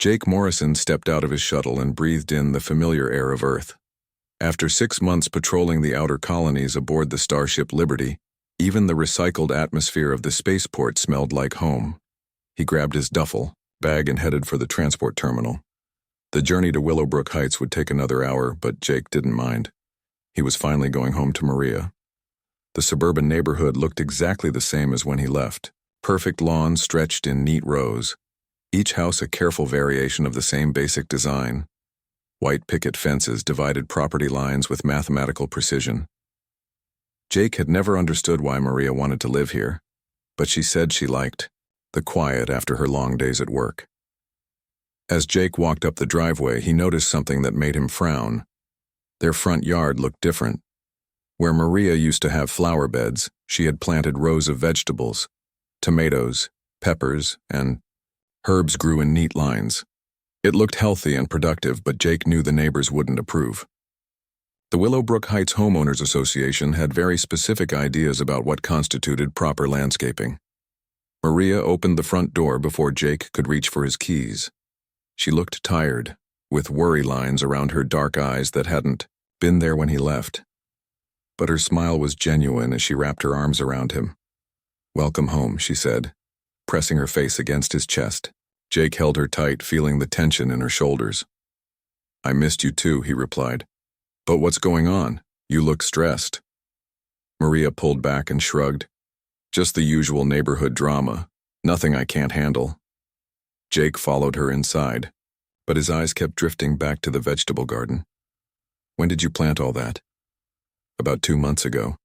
Jake Morrison stepped out of his shuttle and breathed in the familiar air of Earth. After 6 months patrolling the outer colonies aboard the starship Liberty, even the recycled atmosphere of the spaceport smelled like home. He grabbed his duffel bag and headed for the transport terminal. The journey to Willowbrook Heights would take another hour, but Jake didn't mind. He was finally going home to Maria. The suburban neighborhood looked exactly the same as when he left. Perfect lawns stretched in neat rows, each house a careful variation of the same basic design. White picket fences divided property lines with mathematical precision. Jake had never understood why Maria wanted to live here, but she said she liked the quiet after her long days at work. As Jake walked up the driveway, he noticed something that made him frown. Their front yard looked different. Where Maria used to have flower beds, she had planted rows of vegetables. Tomatoes, peppers, and herbs grew in neat lines. It looked healthy and productive, but Jake knew the neighbors wouldn't approve. The Willowbrook Heights Homeowners Association had very specific ideas about what constituted proper landscaping. Maria opened the front door before Jake could reach for his keys. She looked tired, with worry lines around her dark eyes that hadn't been there when he left. But her smile was genuine as she wrapped her arms around him. "Welcome home," she said, pressing her face against his chest. Jake held her tight, feeling the tension in her shoulders. "I missed you too," he replied. "But what's going on? You look stressed." Maria pulled back and shrugged. "Just the usual neighborhood drama. Nothing I can't handle." Jake followed her inside, but his eyes kept drifting back to the vegetable garden. "When did you plant all that?" "About 2 months ago.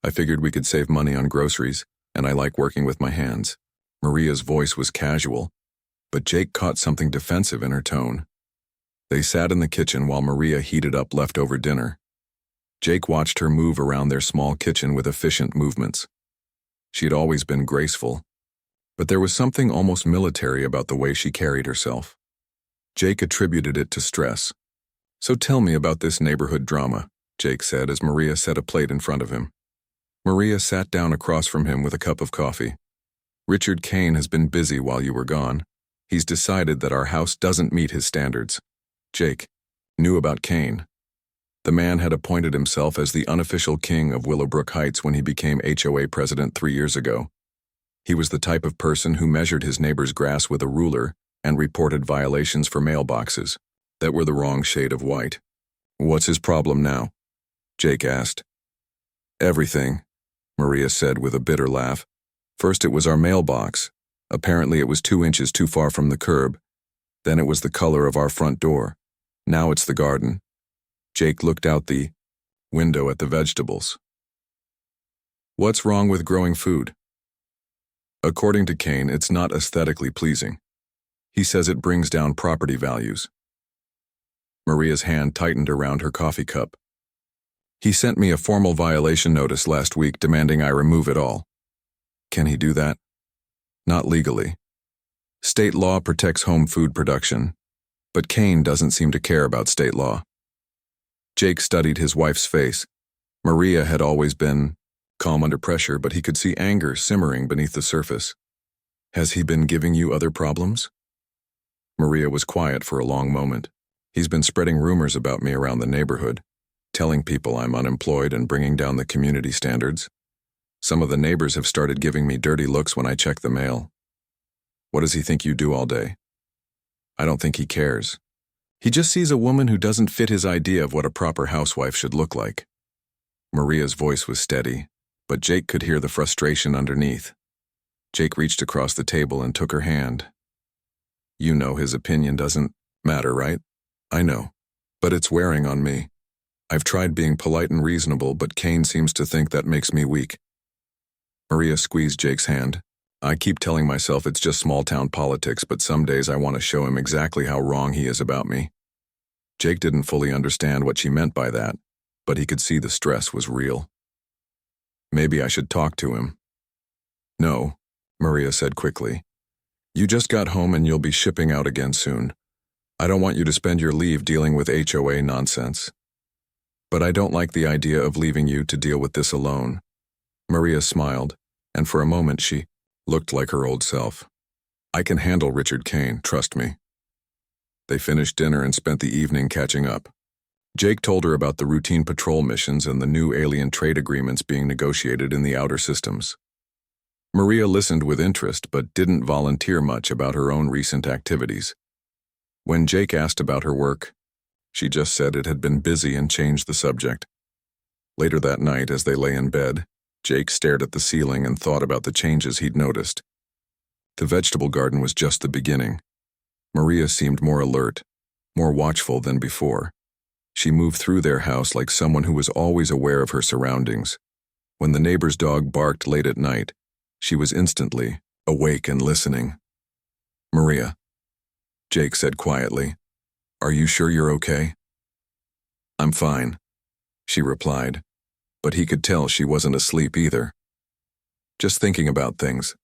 I figured we could save money on groceries, and I like working with my hands." Maria's voice was casual, but Jake caught something defensive in her tone. They sat in the kitchen while Maria heated up leftover dinner. Jake watched her move around their small kitchen with efficient movements. She had always been graceful, but there was something almost military about the way she carried herself. Jake attributed it to stress. "So tell me about this neighborhood drama," Jake said as Maria set a plate in front of him. Maria sat down across from him with a cup of coffee. "Richard Kane has been busy while you were gone. He's decided that our house doesn't meet his standards." Jake knew about Kane. The man had appointed himself as the unofficial king of Willowbrook Heights when he became HOA president 3 years ago. He was the type of person who measured his neighbor's grass with a ruler and reported violations for mailboxes that were the wrong shade of white. "What's his problem now?" Jake asked. "Everything," Maria said with a bitter laugh. "First it was our mailbox. Apparently it was 2 inches too far from the curb. Then it was the color of our front door. Now it's the garden." Jake looked out the window at the vegetables. "What's wrong with growing food?" "According to Kane, it's not aesthetically pleasing. He says it brings down property values." Maria's hand tightened around her coffee cup. "He sent me a formal violation notice last week demanding I remove it all." "Can he do that?" "Not legally. State law protects home food production, but Kane doesn't seem to care about state law." Jake studied his wife's face. Maria had always been calm under pressure, but he could see anger simmering beneath the surface. "Has he been giving you other problems?" Maria was quiet for a long moment. "He's been spreading rumors about me around the neighborhood, telling people I'm unemployed and bringing down the community standards. Some of the neighbors have started giving me dirty looks when I check the mail." "What does he think you do all day?" "I don't think he cares. He just sees a woman who doesn't fit his idea of what a proper housewife should look like." Maria's voice was steady, but Jake could hear the frustration underneath. Jake reached across the table and took her hand. "You know his opinion doesn't matter, right?" "I know, but it's wearing on me. I've tried being polite and reasonable, but Kane seems to think that makes me weak." Maria squeezed Jake's hand. "I keep telling myself it's just small-town politics, but some days I want to show him exactly how wrong he is about me." Jake didn't fully understand what she meant by that, but he could see the stress was real. "Maybe I should talk to him." "No," Maria said quickly. "You just got home and you'll be shipping out again soon. I don't want you to spend your leave dealing with HOA nonsense. But I don't like the idea of leaving you to deal with this alone." Maria smiled, and for a moment she looked like her old self. "I can handle Richard Kane, trust me." They finished dinner and spent the evening catching up. Jake told her about the routine patrol missions and the new alien trade agreements being negotiated in the outer systems. Maria listened with interest but didn't volunteer much about her own recent activities. When Jake asked about her work, she just said it had been busy and changed the subject. Later that night, as they lay in bed, Jake stared at the ceiling and thought about the changes he'd noticed. The vegetable garden was just the beginning. Maria seemed more alert, more watchful than before. She moved through their house like someone who was always aware of her surroundings. When the neighbor's dog barked late at night, she was instantly awake and listening. "Maria," Jake said quietly, "are you sure you're okay?" "I'm fine," she replied, but he could tell she wasn't asleep either. "Just thinking about things."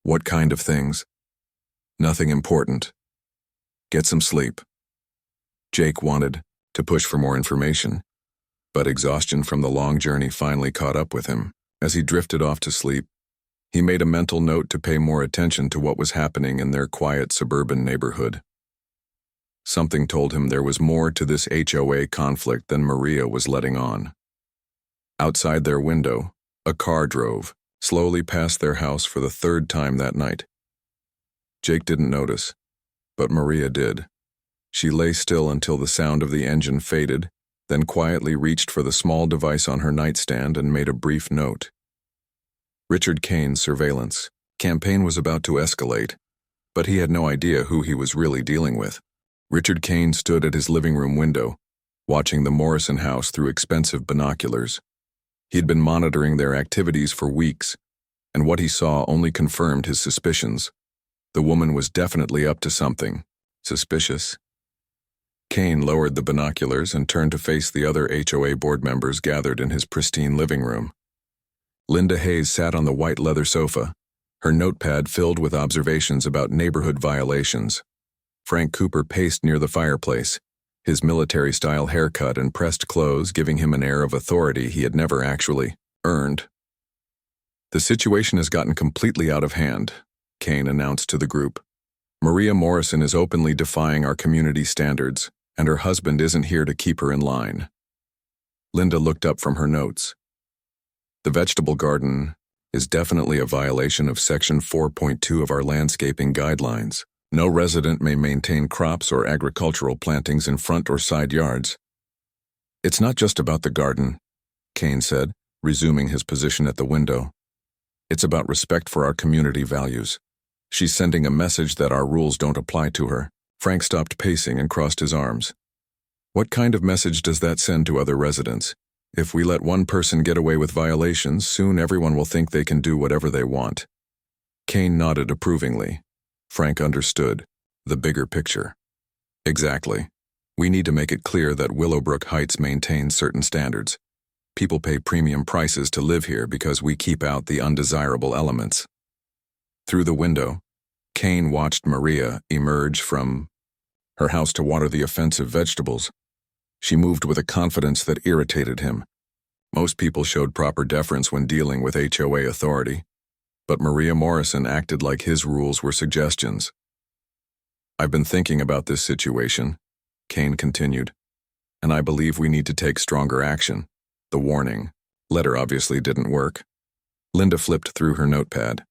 "What kind of things?" "Nothing important. Get some sleep." Jake wanted to push for more information, but exhaustion from the long journey finally caught up with him. As he drifted off to sleep, he made a mental note to pay more attention to what was happening in their quiet suburban neighborhood. Something told him there was more to this HOA conflict than Maria was letting on. Outside their window, a car drove slowly past their house for the third time that night. Jake didn't notice, but Maria did. She lay still until the sound of the engine faded, then quietly reached for the small device on her nightstand and made a brief note. Richard Kane's surveillance campaign was about to escalate, but he had no idea who he was really dealing with. Richard Kane stood at his living room window, watching the Morrison house through expensive binoculars. He'd been monitoring their activities for weeks, and what he saw only confirmed his suspicions. The woman was definitely up to something suspicious. Kane lowered the binoculars and turned to face the other HOA board members gathered in his pristine living room. Linda Hayes sat on the white leather sofa, her notepad filled with observations about neighborhood violations. Frank Cooper paced near the fireplace, his military-style haircut and pressed clothes giving him an air of authority he had never actually earned. "The situation has gotten completely out of hand," Kane announced to the group. "Maria Morrison is openly defying our community standards, and her husband isn't here to keep her in line." Linda looked up from her notes. "The vegetable garden is definitely a violation of Section 4.2 of our landscaping guidelines. No resident may maintain crops or agricultural plantings in front or side yards." "It's not just about the garden," Kane said, resuming his position at the window. "It's about respect for our community values. She's sending a message that our rules don't apply to her." Frank stopped pacing and crossed his arms. "What kind of message does that send to other residents? If we let one person get away with violations, soon everyone will think they can do whatever they want." Kane nodded approvingly. Frank understood the bigger picture. "Exactly. We need to make it clear that Willowbrook Heights maintains certain standards. People pay premium prices to live here because we keep out the undesirable elements." Through the window, Kane watched Maria emerge from her house to water the offensive vegetables. She moved with a confidence that irritated him. Most people showed proper deference when dealing with HOA authority, but Maria Morrison acted like his rules were suggestions. "I've been thinking about this situation," Kane continued, "and I believe we need to take stronger action." The warning letter obviously didn't work. Linda flipped through her notepad.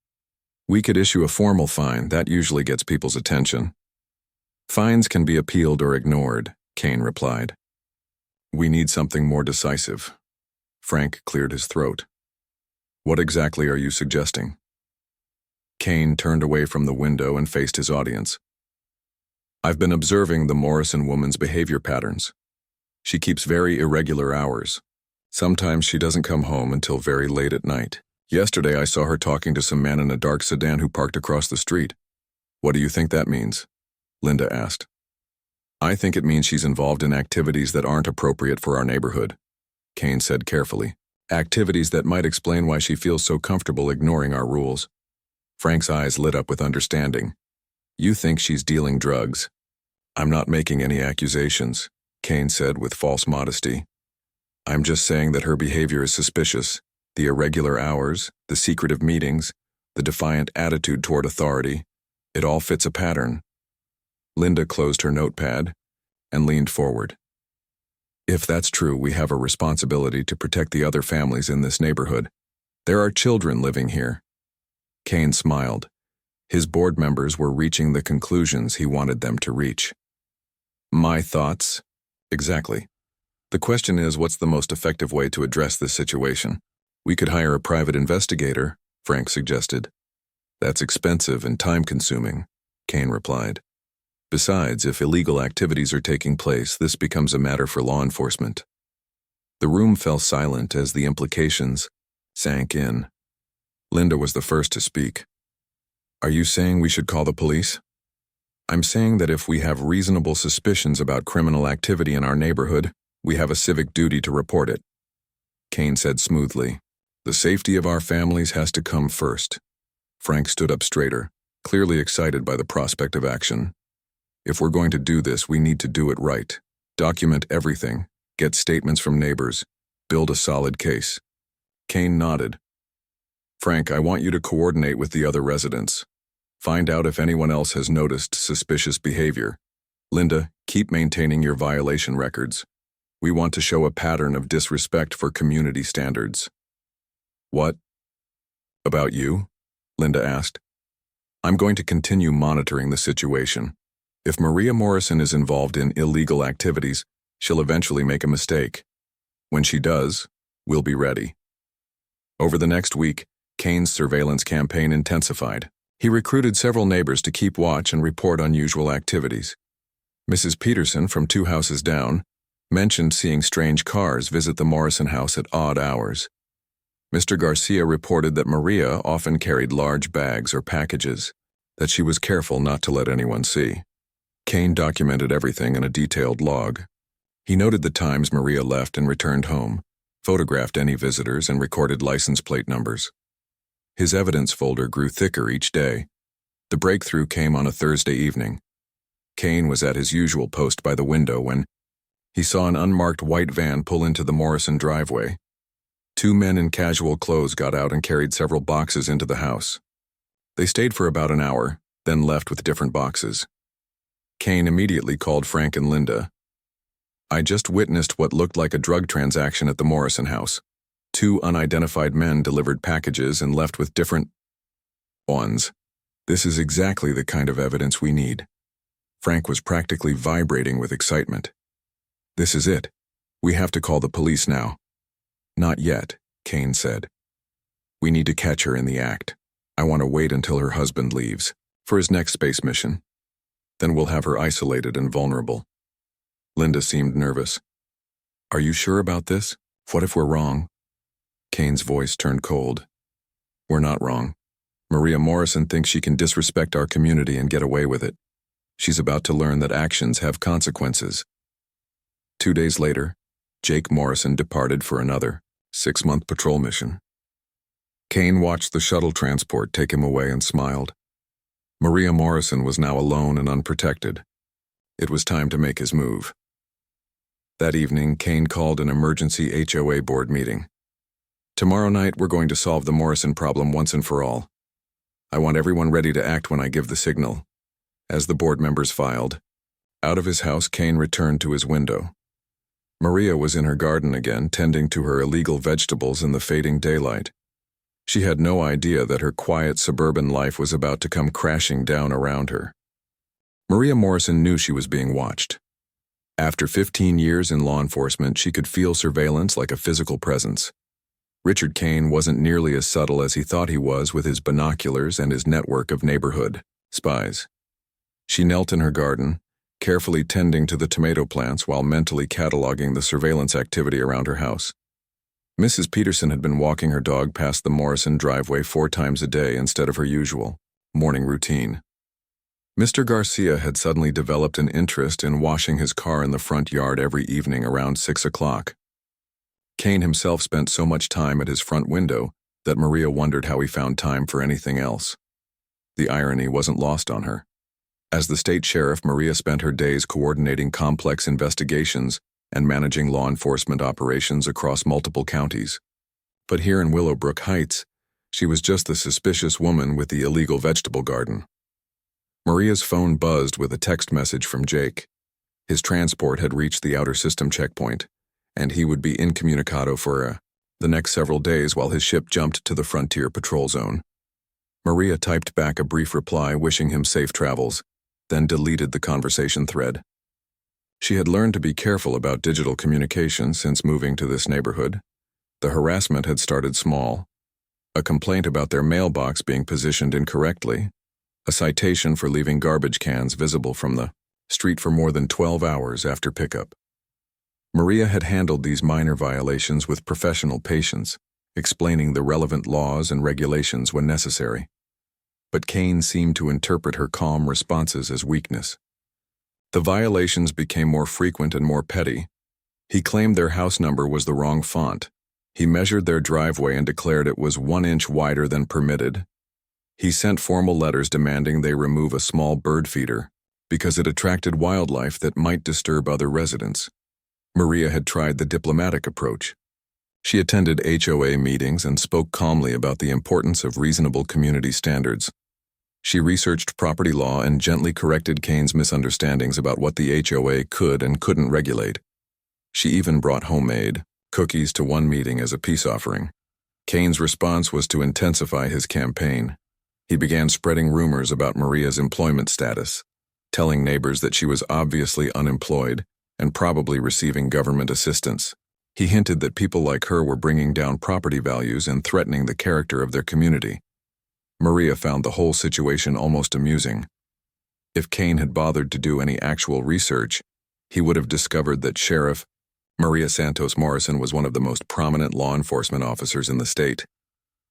"We could issue a formal fine. That usually gets people's attention." "Fines can be appealed or ignored," Kane replied. "We need something more decisive." Frank cleared his throat. "What exactly are you suggesting?" Kane turned away from the window and faced his audience. "I've been observing the Morrison woman's behavior patterns. She keeps very irregular hours. Sometimes she doesn't come home until very late at night. Yesterday I saw her talking to some man in a dark sedan who parked across the street." "What do you think that means?" Linda asked. "I think it means she's involved in activities that aren't appropriate for our neighborhood," Kane said carefully. "Activities that might explain why she feels so comfortable ignoring our rules." Frank's eyes lit up with understanding. "You think she's dealing drugs?" "I'm not making any accusations," Kane said with false modesty. "I'm just saying that her behavior is suspicious. The irregular hours, the secretive meetings, the defiant attitude toward authority, it all fits a pattern." Linda closed her notepad and leaned forward. If that's true, we have a responsibility to protect the other families in this neighborhood. There are children living here. Kane smiled. His board members were reaching the conclusions he wanted them to reach. My thoughts? Exactly. The question is, what's the most effective way to address this situation? We could hire a private investigator, Frank suggested. That's expensive and time-consuming, Kane replied. Besides, if illegal activities are taking place, this becomes a matter for law enforcement. The room fell silent as the implications sank in. Linda was the first to speak. Are you saying we should call the police? I'm saying that if we have reasonable suspicions about criminal activity in our neighborhood, we have a civic duty to report it. Kane said smoothly. The safety of our families has to come first. Frank stood up straighter, clearly excited by the prospect of action. If we're going to do this, we need to do it right. Document everything, get statements from neighbors, build a solid case. Kane nodded. Frank, I want you to coordinate with the other residents. Find out if anyone else has noticed suspicious behavior. Linda, keep maintaining your violation records. We want to show a pattern of disrespect for community standards. What? About you? Linda asked. I'm going to continue monitoring the situation. If Maria Morrison is involved in illegal activities, she'll eventually make a mistake. When she does, we'll be ready. Over the next week, Kane's surveillance campaign intensified. He recruited several neighbors to keep watch and report unusual activities. Mrs. Peterson, from 2 houses down, mentioned seeing strange cars visit the Morrison house at odd hours. Mr. Garcia reported that Maria often carried large bags or packages, that she was careful not to let anyone see. Kane documented everything in a detailed log. He noted the times Maria left and returned home, photographed any visitors, and recorded license plate numbers. His evidence folder grew thicker each day. The breakthrough came on a Thursday evening. Kane was at his usual post by the window when he saw an unmarked white van pull into the Morrison driveway. 2 men in casual clothes got out and carried several boxes into the house. They stayed for about an hour, then left with different boxes. Kane immediately called Frank and Linda. I just witnessed what looked like a drug transaction at the Morrison house. 2 unidentified men delivered packages and left with different ones. This is exactly the kind of evidence we need. Frank was practically vibrating with excitement. This is it. We have to call the police now. Not yet, Kane said. We need to catch her in the act. I want to wait until her husband leaves for his next space mission. Then we'll have her isolated and vulnerable. Linda seemed nervous. Are you sure about this? What if we're wrong? Kane's voice turned cold. We're not wrong. Maria Morrison thinks she can disrespect our community and get away with it. She's about to learn that actions have consequences. 2 days later, Jake Morrison departed for another 6-month patrol mission. Kane watched the shuttle transport take him away and smiled. Maria Morrison was now alone and unprotected. It was time to make his move. That evening, Kane called an emergency HOA board meeting. Tomorrow night, we're going to solve the Morrison problem once and for all. I want everyone ready to act when I give the signal. As the board members filed, out of his house, Kane returned to his window. Maria was in her garden again, tending to her illegal vegetables in the fading daylight. She had no idea that her quiet suburban life was about to come crashing down around her. Maria Morrison knew she was being watched. After 15 years in law enforcement, she could feel surveillance like a physical presence. Richard Kane wasn't nearly as subtle as he thought he was with his binoculars and his network of neighborhood spies. She knelt in her garden, carefully tending to the tomato plants while mentally cataloging the surveillance activity around her house. Mrs. Peterson had been walking her dog past the Morrison driveway 4 times a day instead of her usual morning routine. Mr. Garcia had suddenly developed an interest in washing his car in the front yard every evening around 6 o'clock. Kane himself spent so much time at his front window that Maria wondered how he found time for anything else. The irony wasn't lost on her. As the state sheriff, Maria spent her days coordinating complex investigations and managing law enforcement operations across multiple counties. But here in Willowbrook Heights, she was just the suspicious woman with the illegal vegetable garden. Maria's phone buzzed with a text message from Jake. His transport had reached the outer system checkpoint, and he would be incommunicado for the next several days while his ship jumped to the frontier patrol zone. Maria typed back a brief reply wishing him safe travels, then deleted the conversation thread. She had learned to be careful about digital communication since moving to this neighborhood. The harassment had started small. A complaint about their mailbox being positioned incorrectly, a citation for leaving garbage cans visible from the street for more than 12 hours after pickup. Maria had handled these minor violations with professional patience, explaining the relevant laws and regulations when necessary. But Kane seemed to interpret her calm responses as weakness. The violations became more frequent and more petty. He claimed their house number was the wrong font. He measured their driveway and declared it was 1 inch wider than permitted. He sent formal letters demanding they remove a small bird feeder because it attracted wildlife that might disturb other residents. Maria had tried the diplomatic approach. She attended HOA meetings and spoke calmly about the importance of reasonable community standards. She researched property law and gently corrected Kane's misunderstandings about what the HOA could and couldn't regulate. She even brought homemade cookies to one meeting as a peace offering. Kane's response was to intensify his campaign. He began spreading rumors about Maria's employment status, telling neighbors that she was obviously unemployed and probably receiving government assistance. He hinted that people like her were bringing down property values and threatening the character of their community. Maria found the whole situation almost amusing. If Kane had bothered to do any actual research, he would have discovered that Sheriff Maria Santos Morrison was one of the most prominent law enforcement officers in the state.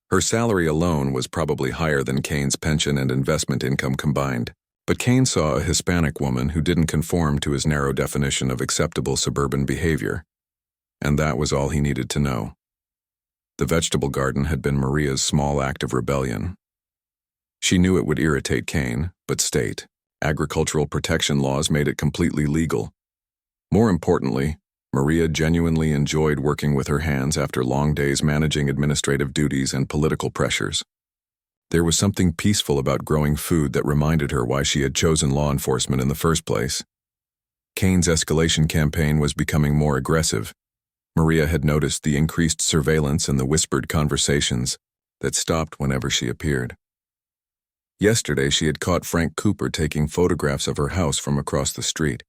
Her salary alone was probably higher than Kane's pension and investment income combined. But Kane saw a Hispanic woman who didn't conform to his narrow definition of acceptable suburban behavior. And that was all he needed to know. The vegetable garden had been Maria's small act of rebellion. She knew it would irritate Kane, but state agricultural protection laws made it completely legal. More importantly, Maria genuinely enjoyed working with her hands after long days managing administrative duties and political pressures. There was something peaceful about growing food that reminded her why she had chosen law enforcement in the first place. Kane's escalation campaign was becoming more aggressive. Maria had noticed the increased surveillance and the whispered conversations that stopped whenever she appeared. Yesterday, she had caught Frank Cooper taking photographs of her house from across the street.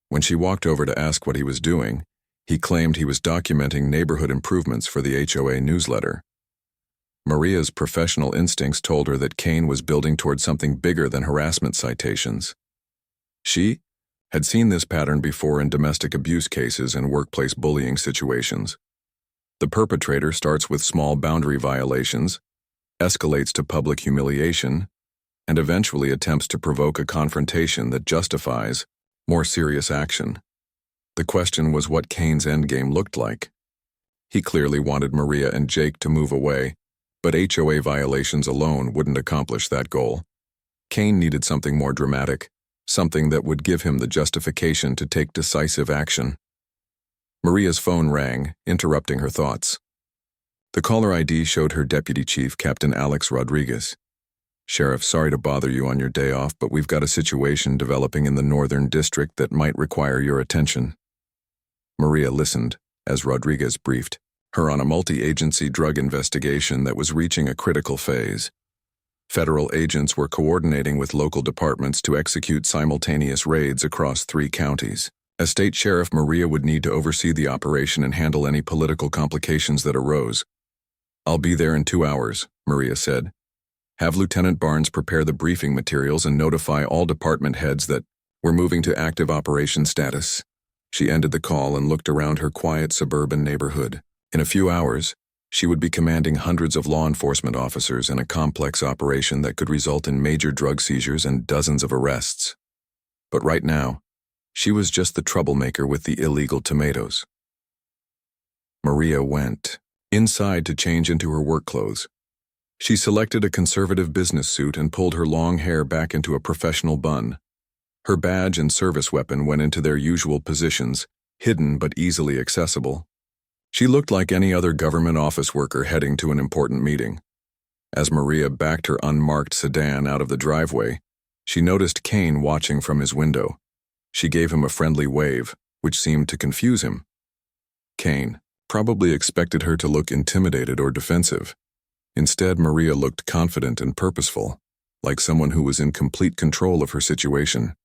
When she walked over to ask what he was doing, he claimed he was documenting neighborhood improvements for the HOA newsletter. Maria's professional instincts told her that Kane was building toward something bigger than harassment citations. She had seen this pattern before in domestic abuse cases and workplace bullying situations. The perpetrator starts with small boundary violations, escalates to public humiliation, and eventually attempts to provoke a confrontation that justifies more serious action. The question was what Kane's endgame looked like. He clearly wanted Maria and Jake to move away, but HOA violations alone wouldn't accomplish that goal. Kane needed something more dramatic, something that would give him the justification to take decisive action. Maria's phone rang, interrupting her thoughts. The caller ID showed her Deputy Chief, Captain Alex Rodriguez. "Sheriff, sorry to bother you on your day off, but we've got a situation developing in the Northern District that might require your attention." Maria listened as Rodriguez briefed her on a multi-agency drug investigation that was reaching a critical phase. Federal agents were coordinating with local departments to execute simultaneous raids across 3 counties. As state sheriff, Maria would need to oversee the operation and handle any political complications that arose. "I'll be there in 2 hours," Maria said. "Have Lieutenant Barnes prepare the briefing materials and notify all department heads that we're moving to active operation status." She ended the call and looked around her quiet suburban neighborhood. In a few hours, she would be commanding hundreds of law enforcement officers in a complex operation that could result in major drug seizures and dozens of arrests. But right now, she was just the troublemaker with the illegal tomatoes. Maria went inside to change into her work clothes. She selected a conservative business suit and pulled her long hair back into a professional bun. Her badge and service weapon went into their usual positions, hidden but easily accessible. She looked like any other government office worker heading to an important meeting. As Maria backed her unmarked sedan out of the driveway, She noticed Kane watching from his window. She gave him a friendly wave, which seemed to confuse him. Kane probably expected her to look intimidated or defensive. Instead, Maria looked confident and purposeful, like someone who was in complete control of her situation.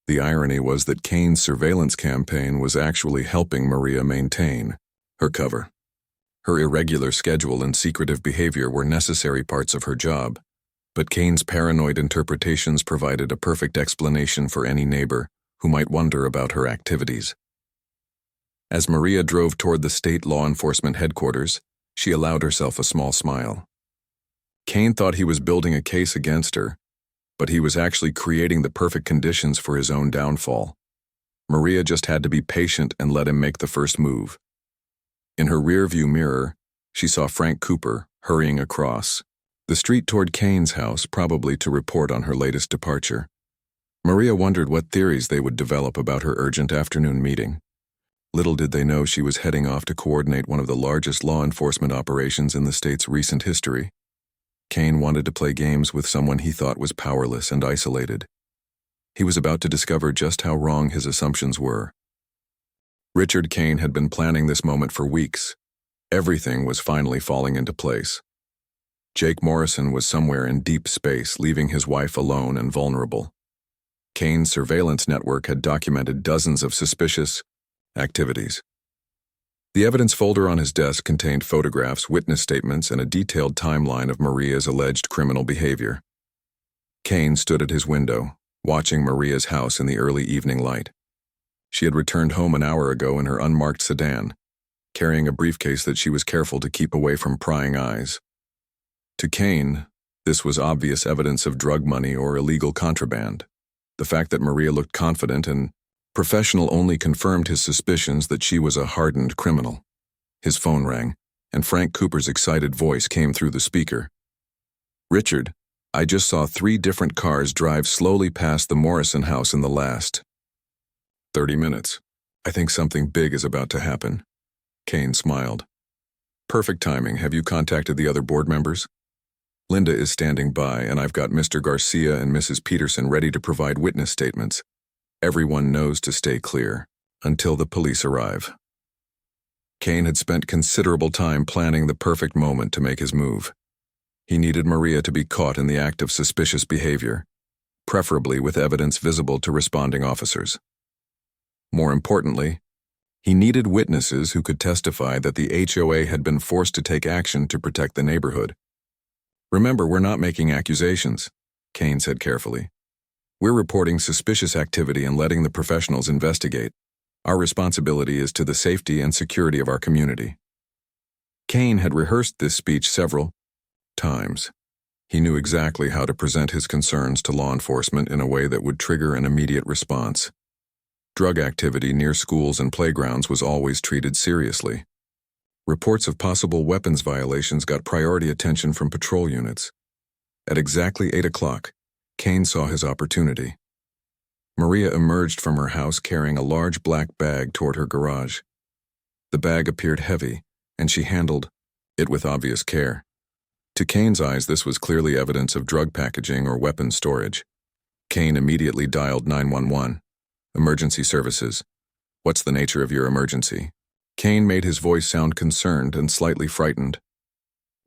The irony was that Kane's surveillance campaign was actually helping Maria maintain her cover. Her irregular schedule and secretive behavior were necessary parts of her job, but Kane's paranoid interpretations provided a perfect explanation for any neighbor who might wonder about her activities. As Maria drove toward the state law enforcement headquarters, she allowed herself a small smile. Kane thought he was building a case against her, but he was actually creating the perfect conditions for his own downfall. Maria just had to be patient and let him make the first move. In her rearview mirror, she saw Frank Cooper hurrying across the street toward Kane's house, probably to report on her latest departure. Maria wondered what theories they would develop about her urgent afternoon meeting. Little did they know she was heading off to coordinate one of the largest law enforcement operations in the state's recent history. Kane wanted to play games with someone he thought was powerless and isolated. He was about to discover just how wrong his assumptions were. Richard Kane had been planning this moment for weeks. Everything was finally falling into place. Jake Morrison was somewhere in deep space, leaving his wife alone and vulnerable. Kane's surveillance network had documented dozens of suspicious activities. The evidence folder on his desk contained photographs, witness statements, and a detailed timeline of Maria's alleged criminal behavior. Kane stood at his window, watching Maria's house in the early evening light. She had returned home an hour ago in her unmarked sedan, carrying a briefcase that she was careful to keep away from prying eyes. To Kane, this was obvious evidence of drug money or illegal contraband. The fact that Maria looked confident and professional only confirmed his suspicions that she was a hardened criminal. His phone rang, and Frank Cooper's excited voice came through the speaker. "Richard, I just saw 3 different cars drive slowly past the Morrison house in the last 30 minutes. I think something big is about to happen." Kane smiled. "Perfect timing. Have you contacted the other board members?" "Linda is standing by, and I've got Mr. Garcia and Mrs. Peterson ready to provide witness statements. Everyone knows to stay clear until the police arrive." Kane had spent considerable time planning the perfect moment to make his move. He needed Maria to be caught in the act of suspicious behavior, preferably with evidence visible to responding officers. More importantly, he needed witnesses who could testify that the HOA had been forced to take action to protect the neighborhood. "Remember, we're not making accusations," Kane said carefully. "We're reporting suspicious activity and letting the professionals investigate. Our responsibility is to the safety and security of our community." Kane had rehearsed this speech several times. He knew exactly how to present his concerns to law enforcement in a way that would trigger an immediate response. Drug activity near schools and playgrounds was always treated seriously. Reports of possible weapons violations got priority attention from patrol units. At exactly 8 o'clock, Kane saw his opportunity. Maria emerged from her house carrying a large black bag toward her garage. The bag appeared heavy, and she handled it with obvious care. To Kane's eyes, this was clearly evidence of drug packaging or weapons storage. Kane immediately dialed 911. "Emergency services. What's the nature of your emergency?" Kane made his voice sound concerned and slightly frightened.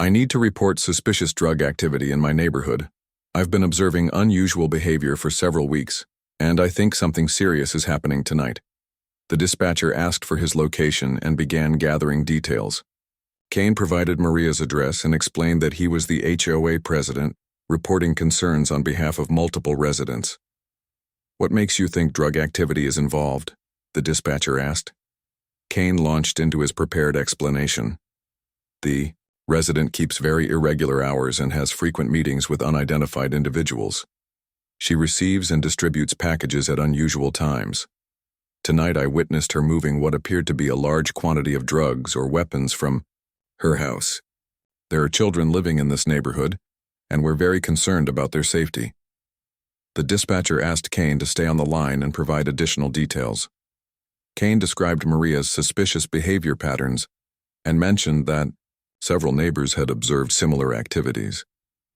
"I need to report suspicious drug activity in my neighborhood. I've been observing unusual behavior for several weeks, and I think something serious is happening tonight." The dispatcher asked for his location and began gathering details. Kane provided Maria's address and explained that he was the HOA president, reporting concerns on behalf of multiple residents. "What makes you think drug activity is involved?" the dispatcher asked. Kane launched into his prepared explanation. "The resident keeps very irregular hours and has frequent meetings with unidentified individuals. She receives and distributes packages at unusual times. Tonight I witnessed her moving what appeared to be a large quantity of drugs or weapons from her house. There are children living in this neighborhood, and we're very concerned about their safety." The dispatcher asked Kane to stay on the line and provide additional details. Kane described Maria's suspicious behavior patterns and mentioned that several neighbors had observed similar activities.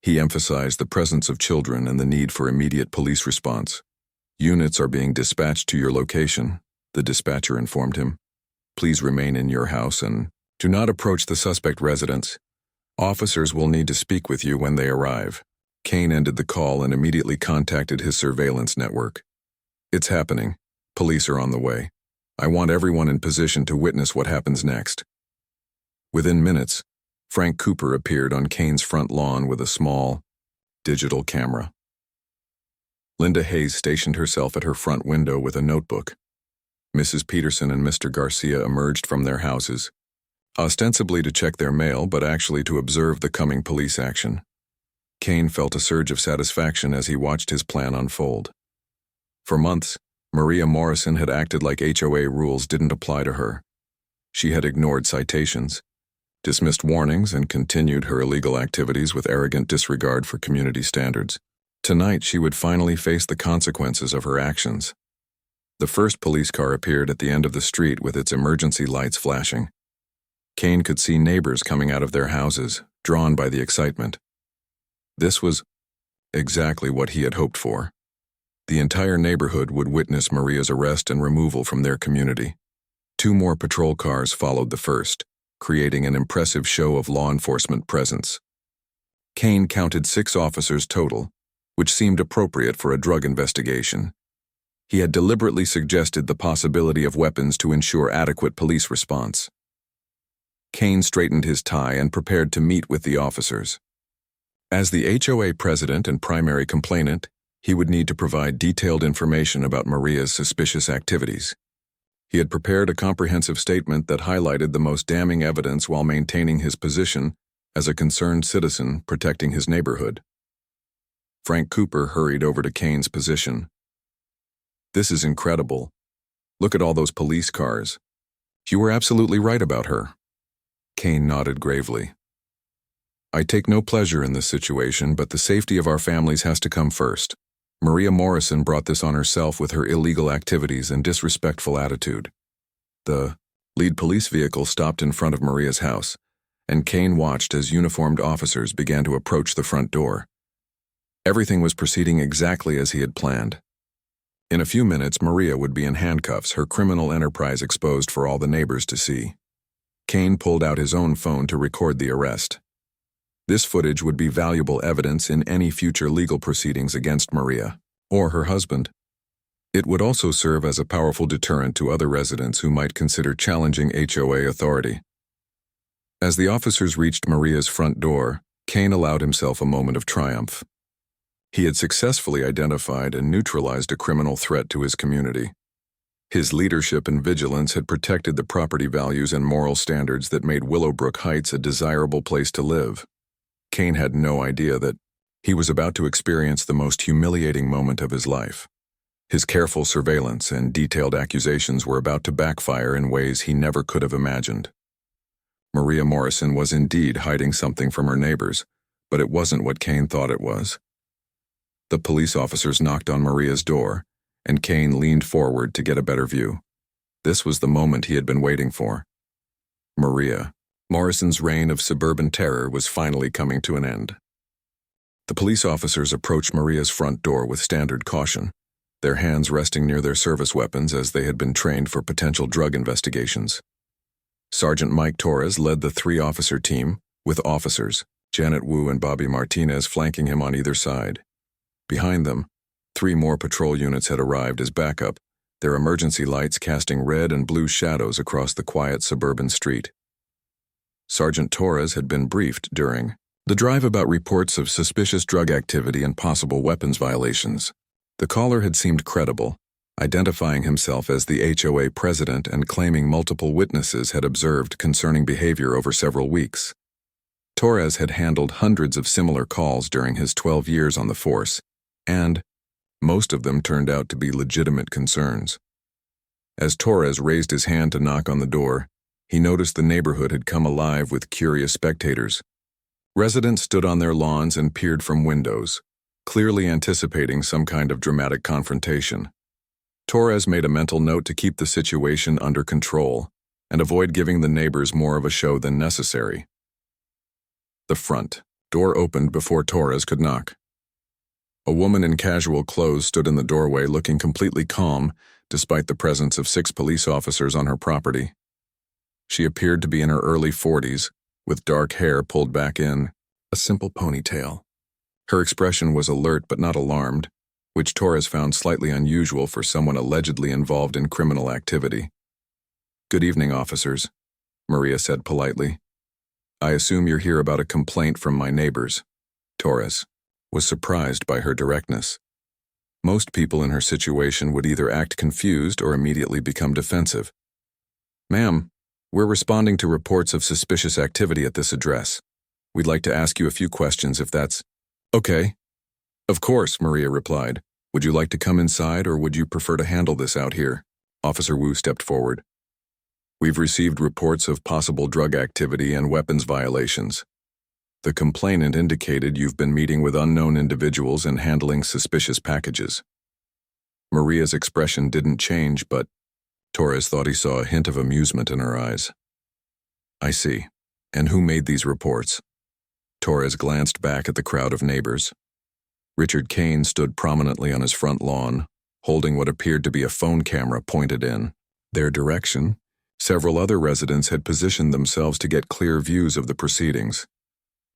He emphasized the presence of children and the need for immediate police response. "Units are being dispatched to your location," the dispatcher informed him. "Please remain in your house and do not approach the suspect residence. Officers will need to speak with you when they arrive." Kane ended the call and immediately contacted his surveillance network. "It's happening. Police are on the way. I want everyone in position to witness what happens next." Within minutes, Frank Cooper appeared on Kane's front lawn with a small, digital camera. Linda Hayes stationed herself at her front window with a notebook. Mrs. Peterson and Mr. Garcia emerged from their houses, ostensibly to check their mail, but actually to observe the coming police action. Kane felt a surge of satisfaction as he watched his plan unfold. For months, Maria Morrison had acted like HOA rules didn't apply to her. She had ignored citations, dismissed warnings, and continued her illegal activities with arrogant disregard for community standards. Tonight, she would finally face the consequences of her actions. The first police car appeared at the end of the street with its emergency lights flashing. Kane could see neighbors coming out of their houses, drawn by the excitement. This was exactly what he had hoped for. The entire neighborhood would witness Maria's arrest and removal from their community. 2 more patrol cars followed the first, creating an impressive show of law enforcement presence. Kane counted 6 officers total, which seemed appropriate for a drug investigation. He had deliberately suggested the possibility of weapons to ensure adequate police response. Kane straightened his tie and prepared to meet with the officers. As the HOA president and primary complainant, he would need to provide detailed information about Maria's suspicious activities. He had prepared a comprehensive statement that highlighted the most damning evidence while maintaining his position as a concerned citizen protecting his neighborhood. Frank Cooper hurried over to Kane's position. "This is incredible. Look at all those police cars. You were absolutely right about her." Kane nodded gravely. "I take no pleasure in this situation, but the safety of our families has to come first. Maria Morrison brought this on herself with her illegal activities and disrespectful attitude." The lead police vehicle stopped in front of Maria's house, and Kane watched as uniformed officers began to approach the front door. Everything was proceeding exactly as he had planned. In a few minutes, Maria would be in handcuffs, her criminal enterprise exposed for all the neighbors to see. Kane pulled out his own phone to record the arrest. This footage would be valuable evidence in any future legal proceedings against Maria or her husband. It would also serve as a powerful deterrent to other residents who might consider challenging HOA authority. As the officers reached Maria's front door, Kane allowed himself a moment of triumph. He had successfully identified and neutralized a criminal threat to his community. His leadership and vigilance had protected the property values and moral standards that made Willowbrook Heights a desirable place to live. Kane had no idea that he was about to experience the most humiliating moment of his life. His careful surveillance and detailed accusations were about to backfire in ways he never could have imagined. Maria Morrison was indeed hiding something from her neighbors, but it wasn't what Kane thought it was. The police officers knocked on Maria's door, and Kane leaned forward to get a better view. This was the moment he had been waiting for. Maria Morrison's reign of suburban terror was finally coming to an end. The police officers approached Maria's front door with standard caution, their hands resting near their service weapons as they had been trained for potential drug investigations. Sergeant Mike Torres led the 3-officer team, with officers, Janet Wu and Bobby Martinez, flanking him on either side. Behind them, 3 more patrol units had arrived as backup, their emergency lights casting red and blue shadows across the quiet suburban street. Sergeant Torres had been briefed during the drive about reports of suspicious drug activity and possible weapons violations. The caller had seemed credible, identifying himself as the HOA president and claiming multiple witnesses had observed concerning behavior over several weeks. Torres had handled hundreds of similar calls during his 12 years on the force, and most of them turned out to be legitimate concerns. As Torres raised his hand to knock on the door, he noticed the neighborhood had come alive with curious spectators. Residents stood on their lawns and peered from windows, clearly anticipating some kind of dramatic confrontation. Torres made a mental note to keep the situation under control and avoid giving the neighbors more of a show than necessary. The front. Door opened before Torres could knock. A woman in casual clothes stood in the doorway looking completely calm, despite the presence of 6 police officers on her property. She appeared to be in her early 40s, with dark hair pulled back in a simple ponytail. Her expression was alert but not alarmed, which Torres found slightly unusual for someone allegedly involved in criminal activity. "Good evening, officers," Maria said politely. "I assume you're here about a complaint from my neighbors." Torres was surprised by her directness. Most people in her situation would either act confused or immediately become defensive. "Ma'am, we're responding to reports of suspicious activity at this address. We'd like to ask you a few questions if that's okay." "Of course," Maria replied. "Would you like to come inside or would you prefer to handle this out here?" Officer Wu stepped forward. "We've received reports of possible drug activity and weapons violations. The complainant indicated you've been meeting with unknown individuals and handling suspicious packages." Maria's expression didn't change, but Torres thought he saw a hint of amusement in her eyes. "I see. And who made these reports?" Torres glanced back at the crowd of neighbors. Richard Kane stood prominently on his front lawn, holding what appeared to be a phone camera pointed in their direction. Several other residents had positioned themselves to get clear views of the proceedings.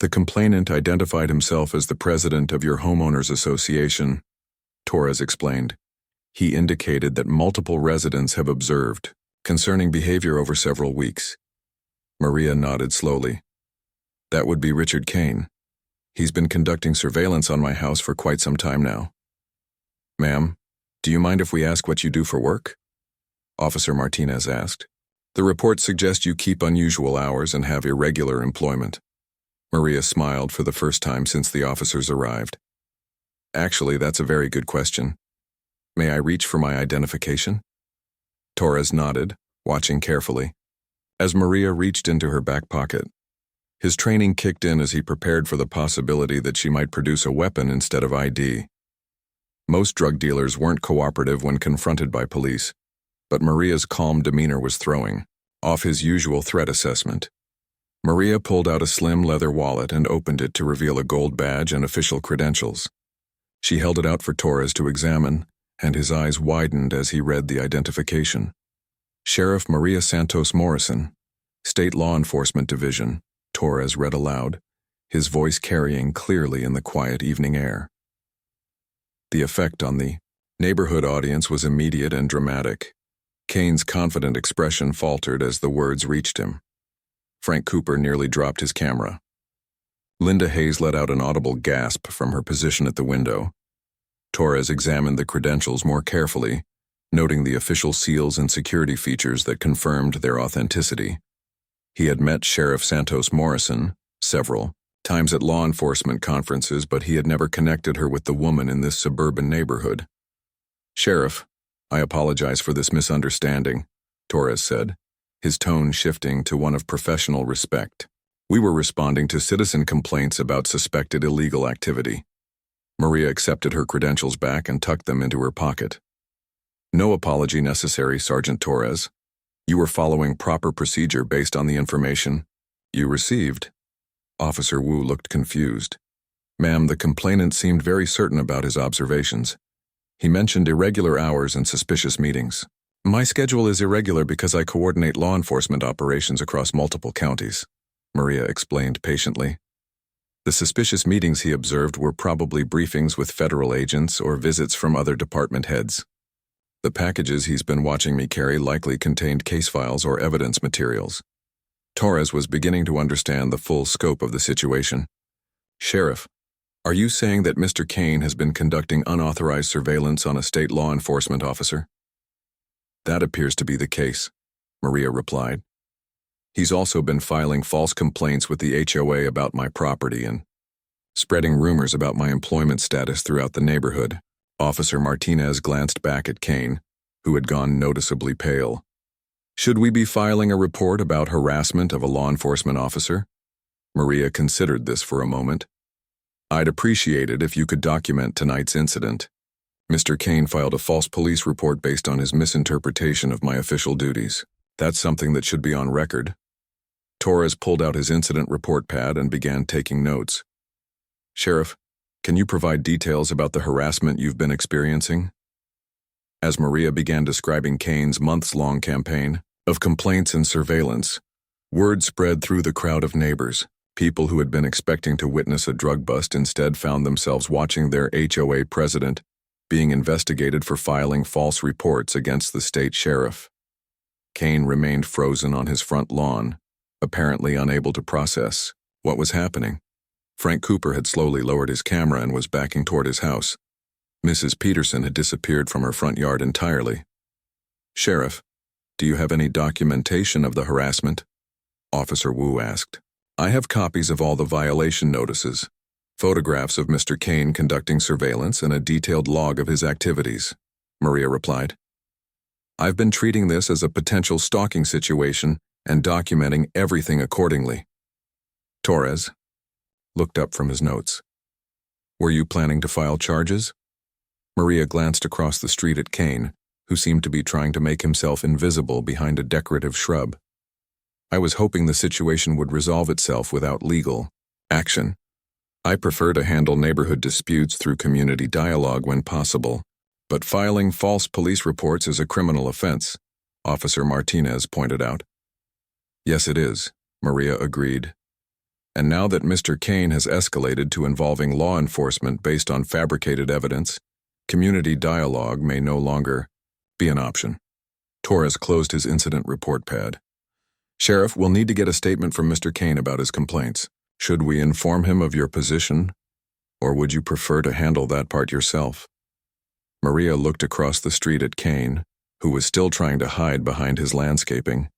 "The complainant identified himself as the president of your homeowners association," Torres explained. "He indicated that multiple residents have observed concerning behavior over several weeks." Maria nodded slowly. "That would be Richard Kane. He's been conducting surveillance on my house for quite some time now." "Ma'am, do you mind if we ask what you do for work?" Officer Martinez asked. "The reports suggest you keep unusual hours and have irregular employment." Maria smiled for the first time since the officers arrived. "Actually, that's a very good question. May I reach for my identification?" Torres nodded, watching carefully. As Maria reached into her back pocket, his training kicked in as he prepared for the possibility that she might produce a weapon instead of ID. Most drug dealers weren't cooperative when confronted by police, but Maria's calm demeanor was throwing off his usual threat assessment. Maria pulled out a slim leather wallet and opened it to reveal a gold badge and official credentials. She held it out for Torres to examine, and his eyes widened as he read the identification. "Sheriff Maria Santos Morrison, State Law Enforcement Division," Torres read aloud, his voice carrying clearly in the quiet evening air. The effect on the neighborhood audience was immediate and dramatic. Kane's confident expression faltered as the words reached him. Frank Cooper nearly dropped his camera. Linda Hayes let out an audible gasp from her position at the window. Torres examined the credentials more carefully, noting the official seals and security features that confirmed their authenticity. He had met Sheriff Santos Morrison several times at law enforcement conferences, but he had never connected her with the woman in this suburban neighborhood. "Sheriff, I apologize for this misunderstanding," Torres said, his tone shifting to one of professional respect. "We were responding to citizen complaints about suspected illegal activity." Maria accepted her credentials back and tucked them into her pocket. "No apology necessary, Sergeant Torres. You were following proper procedure based on the information you received." Officer Wu looked confused. "Ma'am, the complainant seemed very certain about his observations. He mentioned irregular hours and suspicious meetings." "My schedule is irregular because I coordinate law enforcement operations across multiple counties," Maria explained patiently. The suspicious meetings he observed were probably briefings with federal agents or visits from other department heads. The packages he's been watching me carry likely contained case files or evidence materials. Torres was beginning to understand the full scope of the situation. "Sheriff, are you saying that Mr. Kane has been conducting unauthorized surveillance on a state law enforcement officer?" "That appears to be the case," Maria replied. "He's also been filing false complaints with the HOA about my property and spreading rumors about my employment status throughout the neighborhood." Officer Martinez glanced back at Kane, who had gone noticeably pale. "Should we be filing a report about harassment of a law enforcement officer?" Maria considered this for a moment. "I'd appreciate it if you could document tonight's incident. Mr. Kane filed a false police report based on his misinterpretation of my official duties. That's something that should be on record." Torres pulled out his incident report pad and began taking notes. Sheriff, can you provide details about the harassment you've been experiencing? As Maria began describing Kane's months-long campaign of complaints and surveillance, word spread through the crowd of neighbors. People who had been expecting to witness a drug bust instead found themselves watching their HOA president being investigated for filing false reports against the state sheriff. Kane remained frozen on his front lawn, apparently unable to process what was happening. Frank Cooper had slowly lowered his camera and was backing toward his house. Mrs. Peterson had disappeared from her front yard entirely. Sheriff, do you have any documentation of the harassment? Officer Wu asked. I have copies of all the violation notices, photographs of Mr. Kane conducting surveillance, and a detailed log of his activities, Maria replied. I've been treating this as a potential stalking situation and documenting everything accordingly. Torres looked up from his notes. Were you planning to file charges? Maria glanced across the street at Kane, who seemed to be trying to make himself invisible behind a decorative shrub. I was hoping the situation would resolve itself without legal action. I prefer to handle neighborhood disputes through community dialogue when possible, but filing false police reports is a criminal offense, Officer Martinez pointed out. Yes, it is, Maria agreed. And now that Mr. Kane has escalated to involving law enforcement based on fabricated evidence, community dialogue may no longer be an option. Torres closed his incident report pad. Sheriff, we'll need to get a statement from Mr. Kane about his complaints. Should we inform him of your position, or would you prefer to handle that part yourself? Maria looked across the street at Kane, who was still trying to hide behind his landscaping.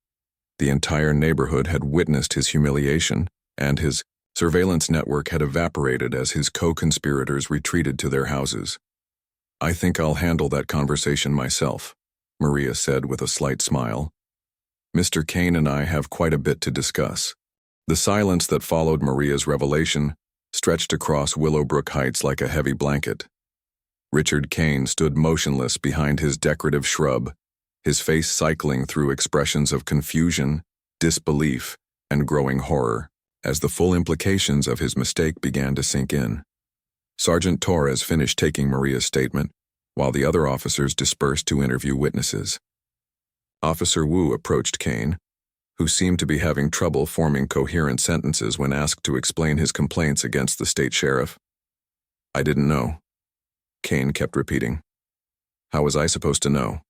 The entire neighborhood had witnessed his humiliation, and his surveillance network had evaporated as his co-conspirators retreated to their houses. I think I'll handle that conversation myself, Maria said with a slight smile. Mr. Kane and I have quite a bit to discuss. The silence that followed Maria's revelation stretched across Willowbrook Heights like a heavy blanket. Richard Kane stood motionless behind his decorative shrub, his face cycling through expressions of confusion, disbelief, and growing horror, as the full implications of his mistake began to sink in. Sergeant Torres finished taking Maria's statement, while the other officers dispersed to interview witnesses. Officer Wu approached Kane, who seemed to be having trouble forming coherent sentences when asked to explain his complaints against the state sheriff. I didn't know. Kane kept repeating. How was I supposed to know?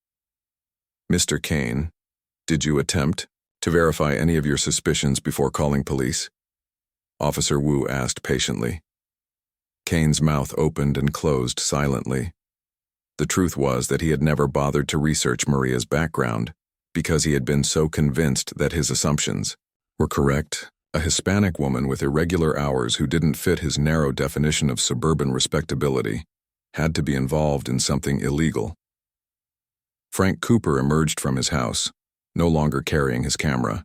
Mr. Kane, did you attempt to verify any of your suspicions before calling police? Officer Wu asked patiently. Kane's mouth opened and closed silently. The truth was that he had never bothered to research Maria's background, because he had been so convinced that his assumptions were correct. A Hispanic woman with irregular hours who didn't fit his narrow definition of suburban respectability had to be involved in something illegal. Frank Cooper emerged from his house, no longer carrying his camera.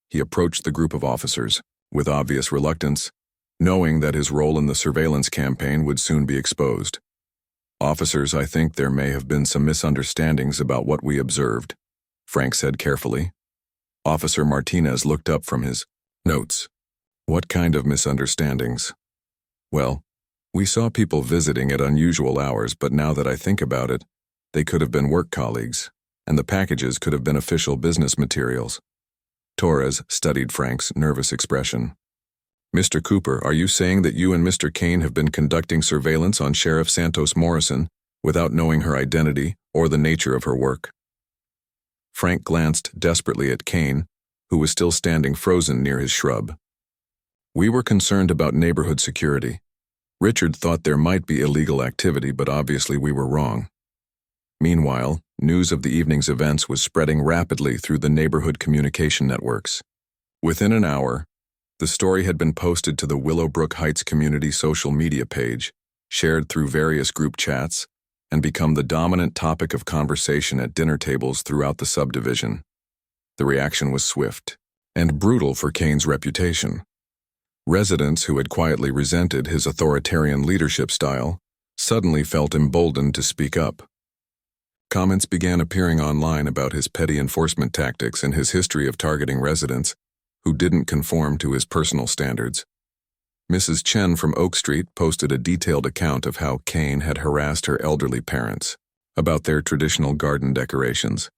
He approached the group of officers, with obvious reluctance, knowing that his role in the surveillance campaign would soon be exposed. Officers, I think there may have been some misunderstandings about what we observed, Frank said carefully. Officer Martinez looked up from his notes. What kind of misunderstandings? Well, we saw people visiting at unusual hours, but now that I think about it, they could have been work colleagues, and the packages could have been official business materials. Torres studied Frank's nervous expression. Mr. Cooper, are you saying that you and Mr. Kane have been conducting surveillance on Sheriff Santos Morrison without knowing her identity or the nature of her work? Frank glanced desperately at Kane, who was still standing frozen near his shrub. We were concerned about neighborhood security. Richard thought there might be illegal activity, but obviously we were wrong. Meanwhile, news of the evening's events was spreading rapidly through the neighborhood communication networks. Within an hour, the story had been posted to the Willowbrook Heights community social media page, shared through various group chats, and become the dominant topic of conversation at dinner tables throughout the subdivision. The reaction was swift and brutal for Kane's reputation. Residents who had quietly resented his authoritarian leadership style suddenly felt emboldened to speak up. Comments began appearing online about his petty enforcement tactics and his history of targeting residents who didn't conform to his personal standards. Mrs. Chen from Oak Street posted a detailed account of how Kane had harassed her elderly parents about their traditional garden decorations.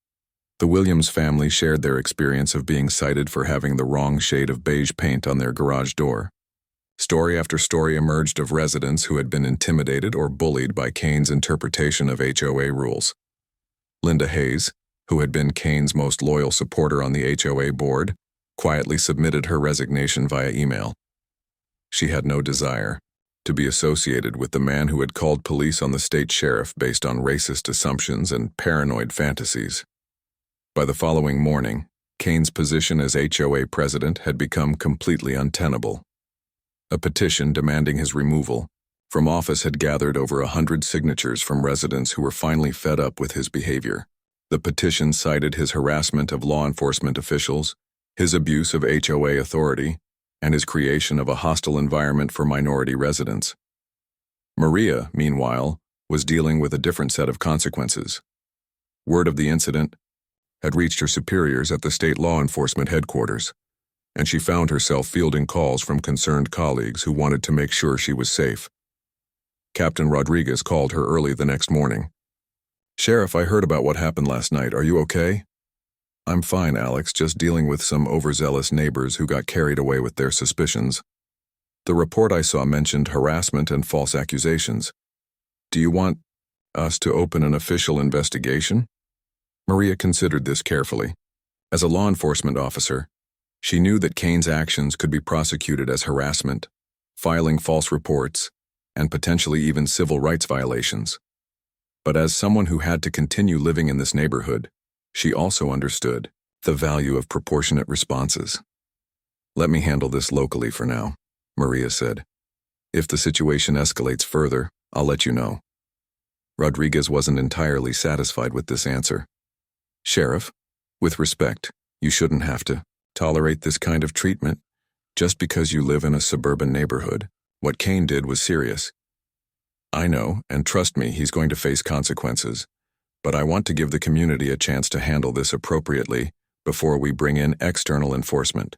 The Williams family shared their experience of being cited for having the wrong shade of beige paint on their garage door. Story after story emerged of residents who had been intimidated or bullied by Kane's interpretation of HOA rules. Linda Hayes, who had been Kane's most loyal supporter on the HOA board, quietly submitted her resignation via email. She had no desire to be associated with the man who had called police on the state sheriff based on racist assumptions and paranoid fantasies. By the following morning, Kane's position as HOA president had become completely untenable. A petition demanding his removal from office had gathered over 100 signatures from residents who were finally fed up with his behavior. The petition cited his harassment of law enforcement officials, his abuse of HOA authority, and his creation of a hostile environment for minority residents. Maria, meanwhile, was dealing with a different set of consequences. Word of the incident had reached her superiors at the state law enforcement headquarters, and she found herself fielding calls from concerned colleagues who wanted to make sure she was safe. Captain Rodriguez called her early the next morning. "Sheriff, I heard about what happened last night. Are you okay?" "I'm fine, Alex, just dealing with some overzealous neighbors who got carried away with their suspicions. The report I saw mentioned harassment and false accusations. Do you want us to open an official investigation?" Maria considered this carefully. As a law enforcement officer, she knew that Kane's actions could be prosecuted as harassment, filing false reports, and potentially even civil rights violations. But as someone who had to continue living in this neighborhood, she also understood the value of proportionate responses. "Let me handle this locally for now," Maria said. "If the situation escalates further, I'll let you know." Rodriguez wasn't entirely satisfied with this answer. "Sheriff, with respect, you shouldn't have to tolerate this kind of treatment just because you live in a suburban neighborhood. What Kane did was serious. I know, and trust me, he's going to face consequences. But I want to give the community a chance to handle this appropriately before we bring in external enforcement."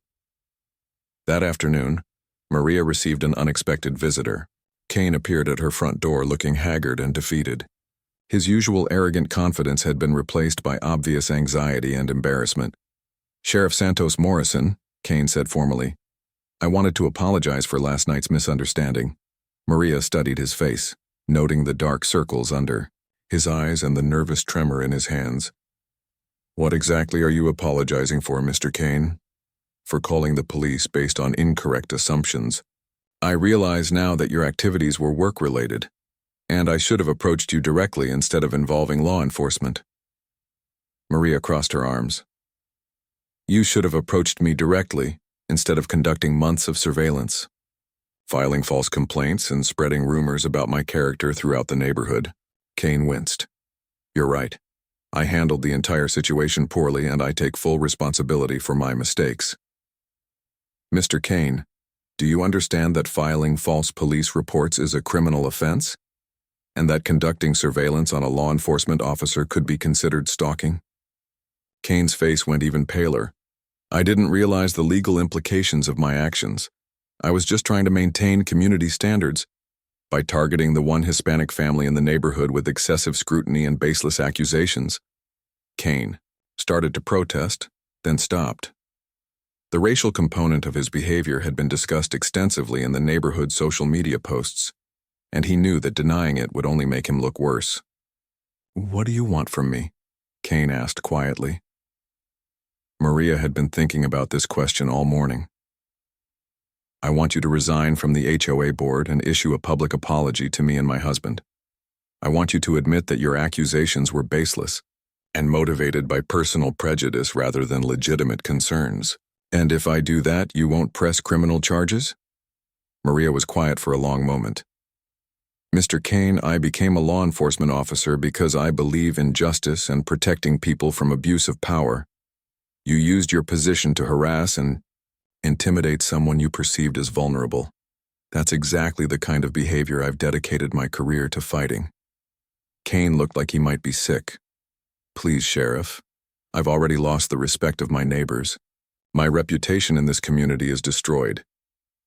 That afternoon, Maria received an unexpected visitor. Kane appeared at her front door looking haggard and defeated. His usual arrogant confidence had been replaced by obvious anxiety and embarrassment. "Sheriff Santos Morrison," Kane said formally, "I wanted to apologize for last night's misunderstanding." Maria studied his face, noting the dark circles under his eyes and the nervous tremor in his hands. "What exactly are you apologizing for, Mr. Kane?" "For calling the police based on incorrect assumptions. I realize now that your activities were work-related, and I should have approached you directly instead of involving law enforcement." Maria crossed her arms. "You should have approached me directly instead of conducting months of surveillance, filing false complaints and spreading rumors about my character throughout the neighborhood." Kane winced. "You're right. I handled the entire situation poorly, and I take full responsibility for my mistakes." "Mr. Kane, do you understand that filing false police reports is a criminal offense? And that conducting surveillance on a law enforcement officer could be considered stalking?" Kane's face went even paler. "I didn't realize the legal implications of my actions. I was just trying to maintain community standards. By targeting the one Hispanic family in the neighborhood with excessive scrutiny and baseless accusations." Kane started to protest, then stopped. The racial component of his behavior had been discussed extensively in the neighborhood social media posts, and he knew that denying it would only make him look worse. "What do you want from me?" Kane asked quietly. Maria had been thinking about this question all morning. "I want you to resign from the HOA board and issue a public apology to me and my husband. I want you to admit that your accusations were baseless and motivated by personal prejudice rather than legitimate concerns. And if I do that, you won't press criminal charges?" Maria was quiet for a long moment. "Mr. Kane, I became a law enforcement officer because I believe in justice and protecting people from abuse of power. You used your position to harass and intimidate someone you perceived as vulnerable. That's exactly the kind of behavior I've dedicated my career to fighting." Kane looked like he might be sick. "Please, Sheriff. I've already lost the respect of my neighbors. My reputation in this community is destroyed.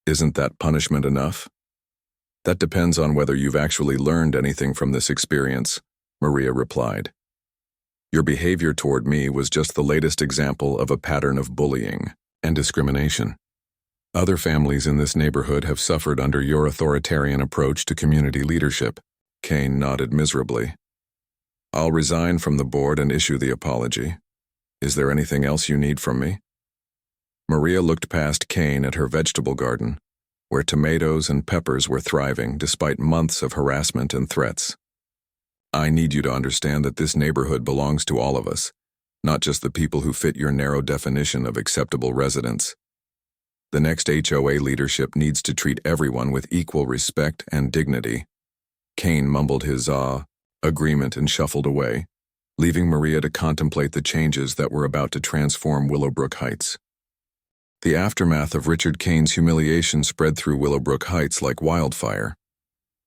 Isn't that punishment enough? That depends on whether you've actually learned anything from this experience, Maria replied. Your behavior toward me was just the latest example of a pattern of bullying and discrimination. Other families in this neighborhood have suffered under your authoritarian approach to community leadership. Kane nodded miserably. I'll resign from the board and issue the apology. Is there anything else you need from me? Maria looked past Kane at her vegetable garden, where tomatoes and peppers were thriving despite months of harassment and threats. I need you to understand that this neighborhood belongs to all of us, not just the people who fit your narrow definition of acceptable residents. The next HOA leadership needs to treat everyone with equal respect and dignity. Kane mumbled his agreement and shuffled away, leaving Maria to contemplate the changes that were about to transform Willowbrook Heights. The aftermath of Richard Kane's humiliation spread through Willowbrook Heights like wildfire.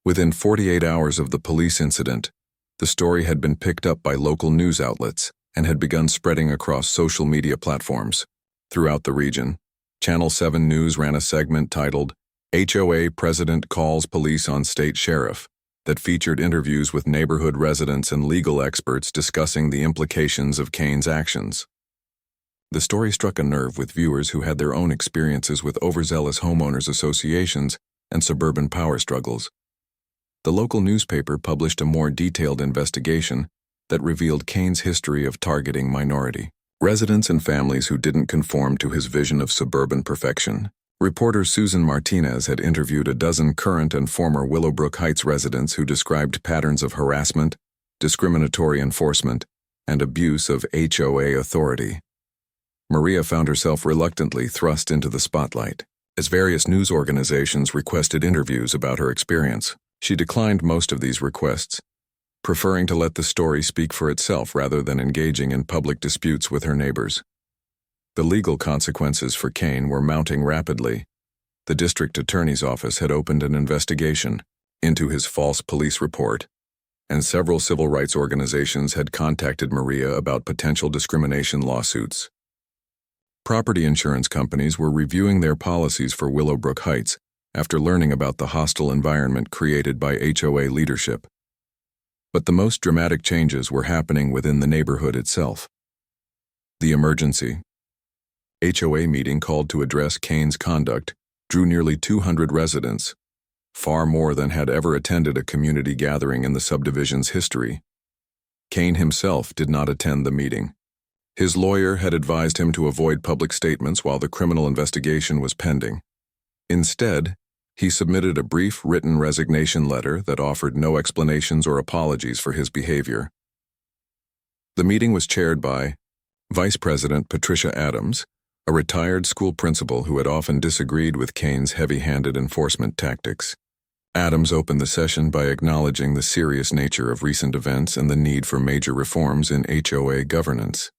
Within 48 hours of the police incident, the story had been picked up by local news outlets and had begun spreading across social media platforms. Throughout the region, Channel 7 News ran a segment titled, HOA President Calls Police on State Sheriff, that featured interviews with neighborhood residents and legal experts discussing the implications of Kane's actions. The story struck a nerve with viewers who had their own experiences with overzealous homeowners associations and suburban power struggles. The local newspaper published a more detailed investigation that revealed Kane's history of targeting minority residents and families who didn't conform to his vision of suburban perfection. Reporter Susan Martinez had interviewed a dozen current and former Willowbrook Heights residents who described patterns of harassment, discriminatory enforcement, and abuse of HOA authority. Maria found herself reluctantly thrust into the spotlight. As various news organizations requested interviews about her experience, she declined most of these requests, preferring to let the story speak for itself rather than engaging in public disputes with her neighbors. The legal consequences for Kane were mounting rapidly. The district attorney's office had opened an investigation into his false police report, and several civil rights organizations had contacted Maria about potential discrimination lawsuits. Property insurance companies were reviewing their policies for Willowbrook Heights after learning about the hostile environment created by HOA leadership. But the most dramatic changes were happening within the neighborhood itself. The emergency HOA meeting called to address Kane's conduct drew nearly 200 residents, far more than had ever attended a community gathering in the subdivision's history. Kane himself did not attend the meeting. His lawyer had advised him to avoid public statements while the criminal investigation was pending. Instead, he submitted a brief written resignation letter that offered no explanations or apologies for his behavior. The meeting was chaired by Vice President Patricia Adams, a retired school principal who had often disagreed with Kane's heavy-handed enforcement tactics. Adams opened the session by acknowledging the serious nature of recent events and the need for major reforms in HOA governance.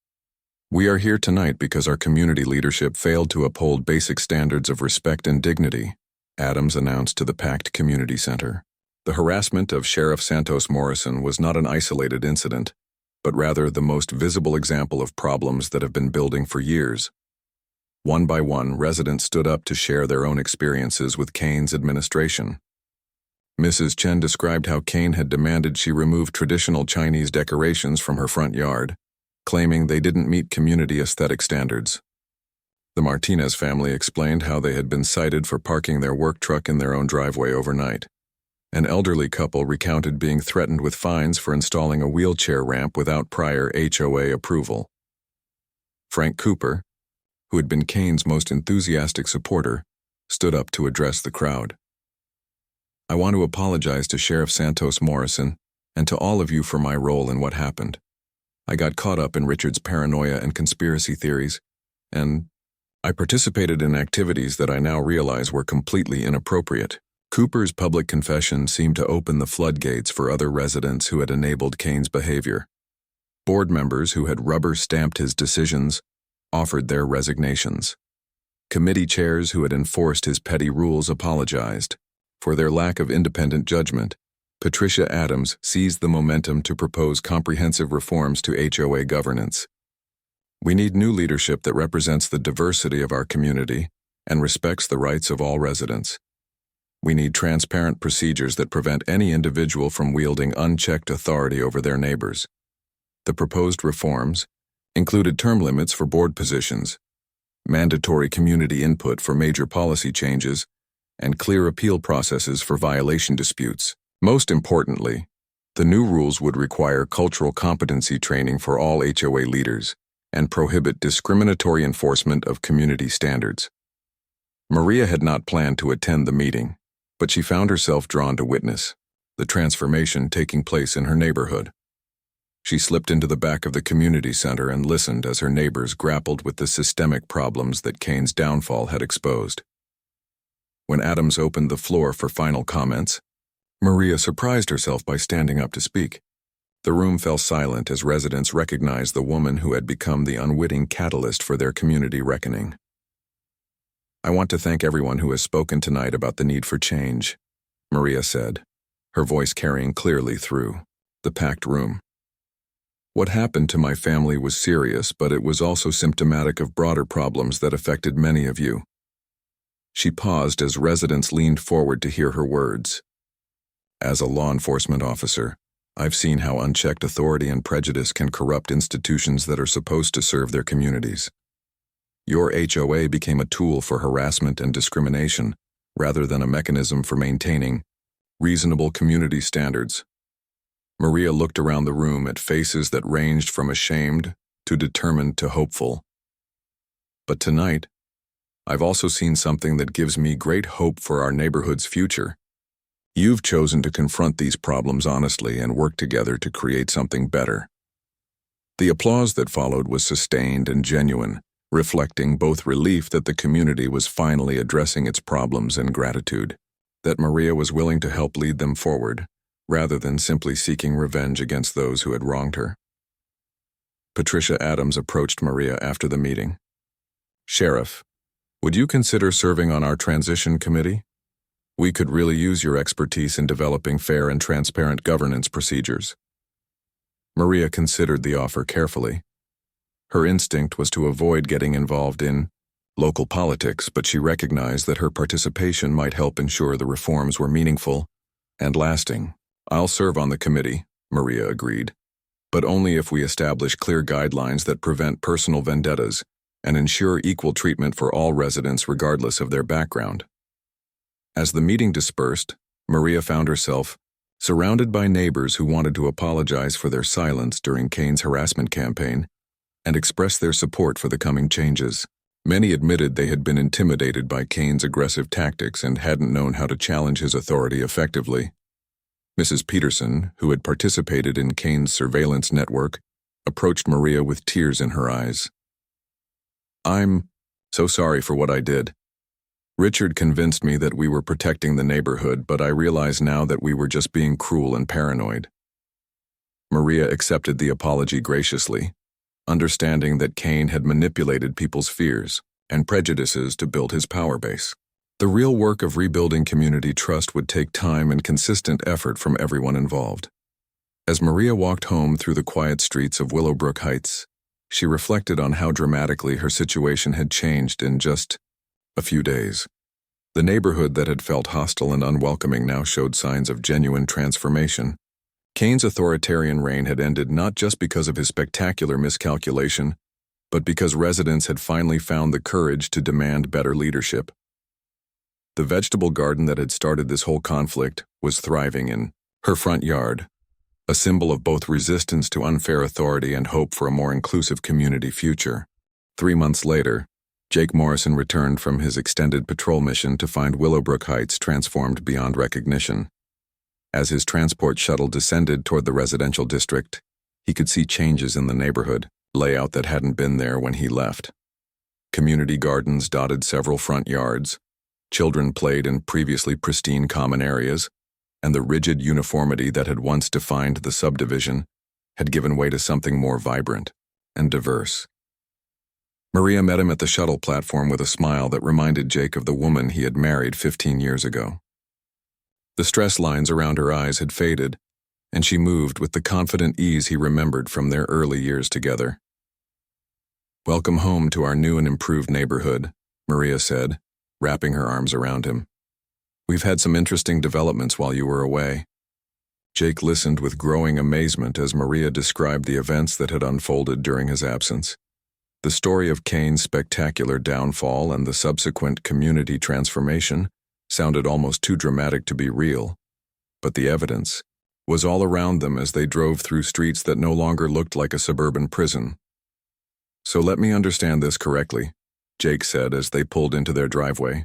We are here tonight because our community leadership failed to uphold basic standards of respect and dignity, Adams announced to the packed community center. The harassment of Sheriff Santos Morrison was not an isolated incident, but rather the most visible example of problems that have been building for years. One by one, residents stood up to share their own experiences with Kane's administration. Mrs. Chen described how Kane had demanded she remove traditional Chinese decorations from her front yard, claiming they didn't meet community aesthetic standards. The Martinez family explained how they had been cited for parking their work truck in their own driveway overnight. An elderly couple recounted being threatened with fines for installing a wheelchair ramp without prior HOA approval. Frank Cooper, who had been Kane's most enthusiastic supporter, stood up to address the crowd. I want to apologize to Sheriff Santos Morrison and to all of you for my role in what happened. I got caught up in Richard's paranoia and conspiracy theories, and I participated in activities that I now realize were completely inappropriate. Cooper's public confession seemed to open the floodgates for other residents who had enabled Kane's behavior. Board members who had rubber-stamped his decisions offered their resignations. Committee chairs who had enforced his petty rules apologized. For their lack of independent judgment, Patricia Adams seized the momentum to propose comprehensive reforms to HOA governance. We need new leadership that represents the diversity of our community and respects the rights of all residents. We need transparent procedures that prevent any individual from wielding unchecked authority over their neighbors. The proposed reforms included term limits for board positions, mandatory community input for major policy changes, and clear appeal processes for violation disputes. Most importantly, the new rules would require cultural competency training for all HOA leaders and prohibit discriminatory enforcement of community standards. Maria had not planned to attend the meeting, but she found herself drawn to witness the transformation taking place in her neighborhood. She slipped into the back of the community center and listened as her neighbors grappled with the systemic problems that Kane's downfall had exposed. When Adams opened the floor for final comments, Maria surprised herself by standing up to speak. The room fell silent as residents recognized the woman who had become the unwitting catalyst for their community reckoning. "I want to thank everyone who has spoken tonight about the need for change," Maria said, her voice carrying clearly through the packed room. "What happened to my family was serious, but it was also symptomatic of broader problems that affected many of you." She paused as residents leaned forward to hear her words. "As a law enforcement officer, I've seen how unchecked authority and prejudice can corrupt institutions that are supposed to serve their communities. Your HOA became a tool for harassment and discrimination, rather than a mechanism for maintaining reasonable community standards." Maria looked around the room at faces that ranged from ashamed to determined to hopeful. "But tonight, I've also seen something that gives me great hope for our neighborhood's future. You've chosen to confront these problems honestly and work together to create something better." The applause that followed was sustained and genuine, reflecting both relief that the community was finally addressing its problems and gratitude that Maria was willing to help lead them forward, rather than simply seeking revenge against those who had wronged her. Patricia Adams approached Maria after the meeting. "Sheriff, would you consider serving on our transition committee? We could really use your expertise in developing fair and transparent governance procedures." Maria considered the offer carefully. Her instinct was to avoid getting involved in local politics, but she recognized that her participation might help ensure the reforms were meaningful and lasting. "I'll serve on the committee," Maria agreed, "but only if we establish clear guidelines that prevent personal vendettas and ensure equal treatment for all residents regardless of their background." As the meeting dispersed, Maria found herself surrounded by neighbors who wanted to apologize for their silence during Kane's harassment campaign and express their support for the coming changes. Many admitted they had been intimidated by Kane's aggressive tactics and hadn't known how to challenge his authority effectively. Mrs. Peterson, who had participated in Kane's surveillance network, approached Maria with tears in her eyes. "I'm so sorry for what I did. Richard convinced me that we were protecting the neighborhood, but I realize now that we were just being cruel and paranoid." Maria accepted the apology graciously, understanding that Kane had manipulated people's fears and prejudices to build his power base. The real work of rebuilding community trust would take time and consistent effort from everyone involved. As Maria walked home through the quiet streets of Willowbrook Heights, she reflected on how dramatically her situation had changed in just a few days. The neighborhood that had felt hostile and unwelcoming now showed signs of genuine transformation. Kane's authoritarian reign had ended not just because of his spectacular miscalculation, but because residents had finally found the courage to demand better leadership. The vegetable garden that had started this whole conflict was thriving in her front yard, a symbol of both resistance to unfair authority and hope for a more inclusive community future. 3 months later, Jake Morrison returned from his extended patrol mission to find Willowbrook Heights transformed beyond recognition. As his transport shuttle descended toward the residential district, he could see changes in the neighborhood, layout that hadn't been there when he left. Community gardens dotted several front yards, children played in previously pristine common areas, and the rigid uniformity that had once defined the subdivision had given way to something more vibrant and diverse. Maria met him at the shuttle platform with a smile that reminded Jake of the woman he had married 15 years ago. The stress lines around her eyes had faded, and she moved with the confident ease he remembered from their early years together. "Welcome home to our new and improved neighborhood," Maria said, wrapping her arms around him. "We've had some interesting developments while you were away." Jake listened with growing amazement as Maria described the events that had unfolded during his absence. The story of Kane's spectacular downfall and the subsequent community transformation sounded almost too dramatic to be real, but the evidence was all around them as they drove through streets that no longer looked like a suburban prison. "So let me understand this correctly," Jake said as they pulled into their driveway.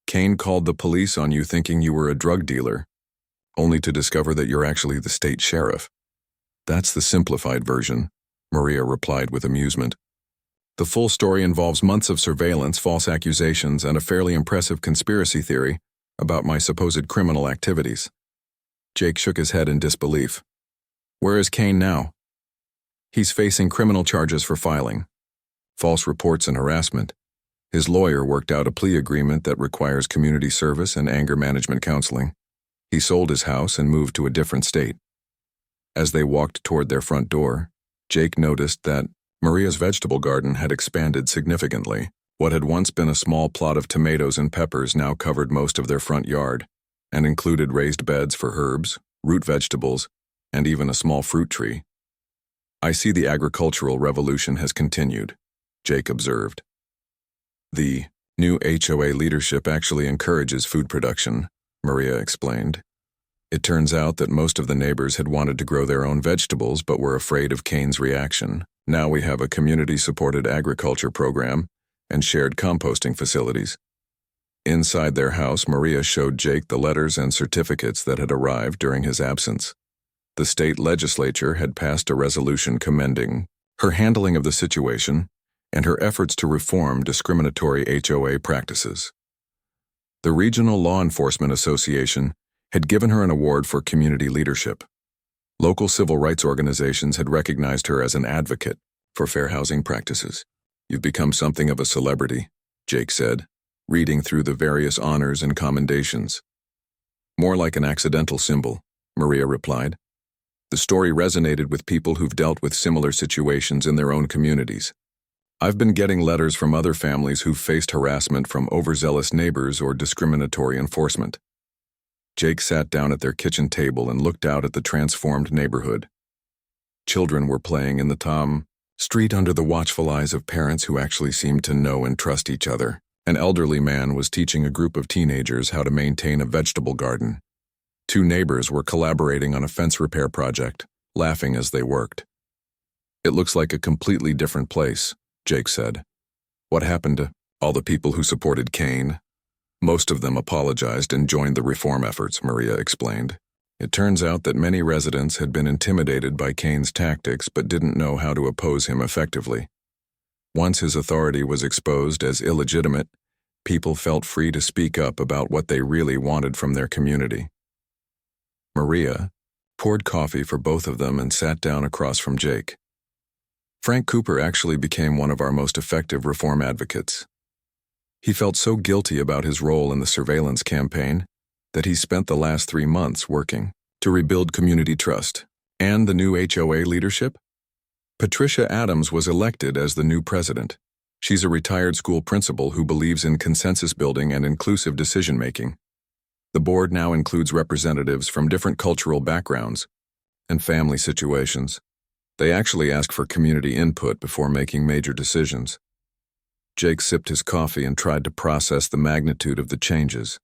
"Kane called the police on you thinking you were a drug dealer, only to discover that you're actually the state sheriff." "That's the simplified version," Maria replied with amusement. "The full story involves months of surveillance, false accusations, and a fairly impressive conspiracy theory about my supposed criminal activities." Jake shook his head in disbelief. "Where is Kane now?" "He's facing criminal charges for filing false reports and harassment. His lawyer worked out a plea agreement that requires community service and anger management counseling. He sold his house and moved to a different state." As they walked toward their front door, Jake noticed that Maria's vegetable garden had expanded significantly. What had once been a small plot of tomatoes and peppers now covered most of their front yard, and included raised beds for herbs, root vegetables, and even a small fruit tree. "I see the agricultural revolution has continued," Jake observed. "The new HOA leadership actually encourages food production," Maria explained. "It turns out that most of the neighbors had wanted to grow their own vegetables but were afraid of Kane's reaction. Now we have a community-supported agriculture program and shared composting facilities." Inside their house, Maria showed Jake the letters and certificates that had arrived during his absence. The state legislature had passed a resolution commending her handling of the situation and her efforts to reform discriminatory HOA practices. The Regional Law Enforcement Association had given her an award for community leadership. Local civil rights organizations had recognized her as an advocate for fair housing practices. "You've become something of a celebrity," Jake said, reading through the various honors and commendations. "More like an accidental symbol," Maria replied. "The story resonated with people who've dealt with similar situations in their own communities. I've been getting letters from other families who've faced harassment from overzealous neighbors or discriminatory enforcement." Jake sat down at their kitchen table and looked out at the transformed neighborhood. Children were playing in the street under the watchful eyes of parents who actually seemed to know and trust each other. An elderly man was teaching a group of teenagers how to maintain a vegetable garden. Two neighbors were collaborating on a fence repair project, laughing as they worked. "It looks like a completely different place," Jake said. "What happened to all the people who supported Kane?" "Most of them apologized and joined the reform efforts," Maria explained. "It turns out that many residents had been intimidated by Kane's tactics but didn't know how to oppose him effectively. Once his authority was exposed as illegitimate, people felt free to speak up about what they really wanted from their community." Maria poured coffee for both of them and sat down across from Jake. "Frank Cooper actually became one of our most effective reform advocates. He felt so guilty about his role in the surveillance campaign that he spent the last 3 months working to rebuild community trust." "And the new HOA leadership?" "Patricia Adams was elected as the new president. She's a retired school principal who believes in consensus building and inclusive decision-making. The board now includes representatives from different cultural backgrounds and family situations. They actually ask for community input before making major decisions." Jake sipped his coffee and tried to process the magnitude of the changes.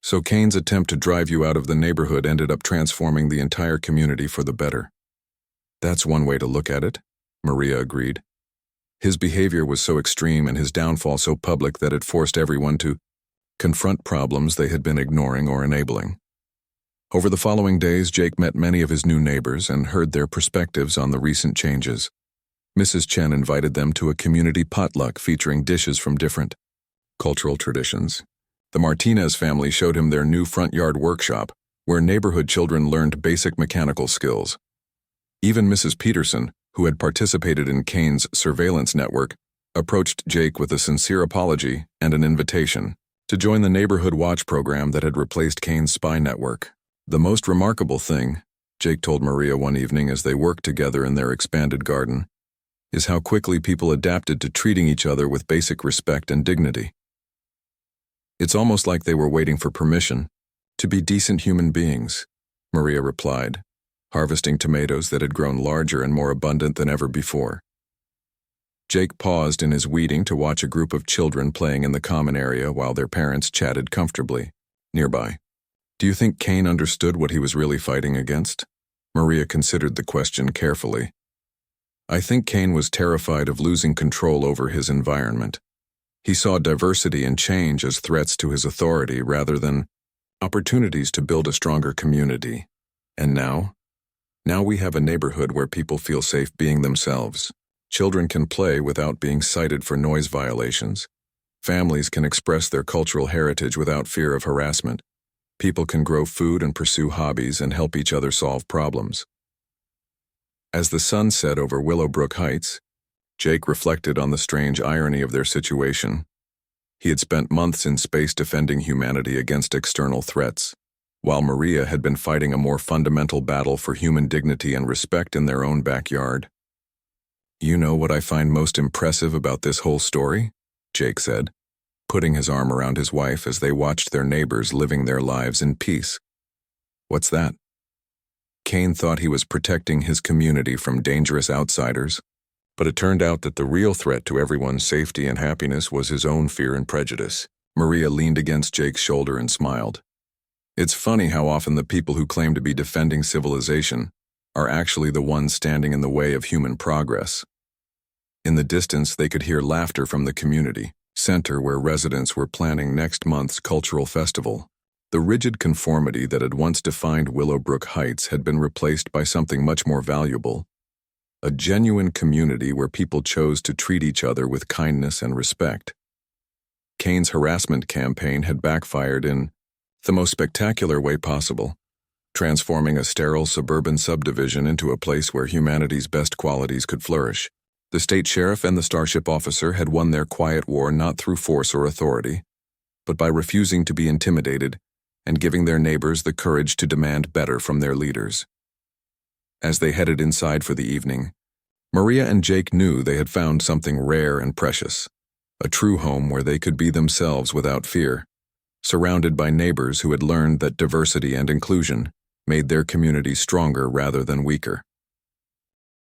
"So Kane's attempt to drive you out of the neighborhood ended up transforming the entire community for the better." "That's one way to look at it," Maria agreed. "His behavior was so extreme and his downfall so public that it forced everyone to confront problems they had been ignoring or enabling." Over the following days, Jake met many of his new neighbors and heard their perspectives on the recent changes. Mrs. Chen invited them to a community potluck featuring dishes from different cultural traditions. The Martinez family showed him their new front yard workshop, where neighborhood children learned basic mechanical skills. Even Mrs. Peterson, who had participated in Kane's surveillance network, approached Jake with a sincere apology and an invitation to join the neighborhood watch program that had replaced Kane's spy network. "The most remarkable thing," Jake told Maria one evening as they worked together in their expanded garden, "is how quickly people adapted to treating each other with basic respect and dignity. It's almost like they were waiting for permission to be decent human beings, Maria replied, harvesting tomatoes that had grown larger and more abundant than ever before. Jake paused in his weeding to watch a group of children playing in the common area while their parents chatted comfortably nearby. Do you think Cain understood what he was really fighting against? Maria considered the question carefully. I think Cain was terrified of losing control over his environment. He saw diversity and change as threats to his authority rather than opportunities to build a stronger community. And now we have a neighborhood where people feel safe being themselves. Children can play without being cited for noise violations. Families can express their cultural heritage without fear of harassment. People can grow food and pursue hobbies and help each other solve problems. As the sun set over Willowbrook Heights, Jake reflected on the strange irony of their situation. He had spent months in space defending humanity against external threats, while Maria had been fighting a more fundamental battle for human dignity and respect in their own backyard. You know what I find most impressive about this whole story? Jake said, putting his arm around his wife as they watched their neighbors living their lives in peace. What's that? Cain thought he was protecting his community from dangerous outsiders, but it turned out that the real threat to everyone's safety and happiness was his own fear and prejudice. Maria leaned against Jake's shoulder and smiled. It's funny how often the people who claim to be defending civilization are actually the ones standing in the way of human progress. In the distance, they could hear laughter from the community center where residents were planning next month's cultural festival. The rigid conformity that had once defined Willowbrook Heights had been replaced by something much more valuable, a genuine community where people chose to treat each other with kindness and respect. Cain's harassment campaign had backfired in the most spectacular way possible, transforming a sterile suburban subdivision into a place where humanity's best qualities could flourish. The state sheriff and the starship officer had won their quiet war not through force or authority, but by refusing to be intimidated and giving their neighbors the courage to demand better from their leaders. As they headed inside for the evening, Maria and Jake knew they had found something rare and precious, a true home where they could be themselves without fear, surrounded by neighbors who had learned that diversity and inclusion made their community stronger rather than weaker.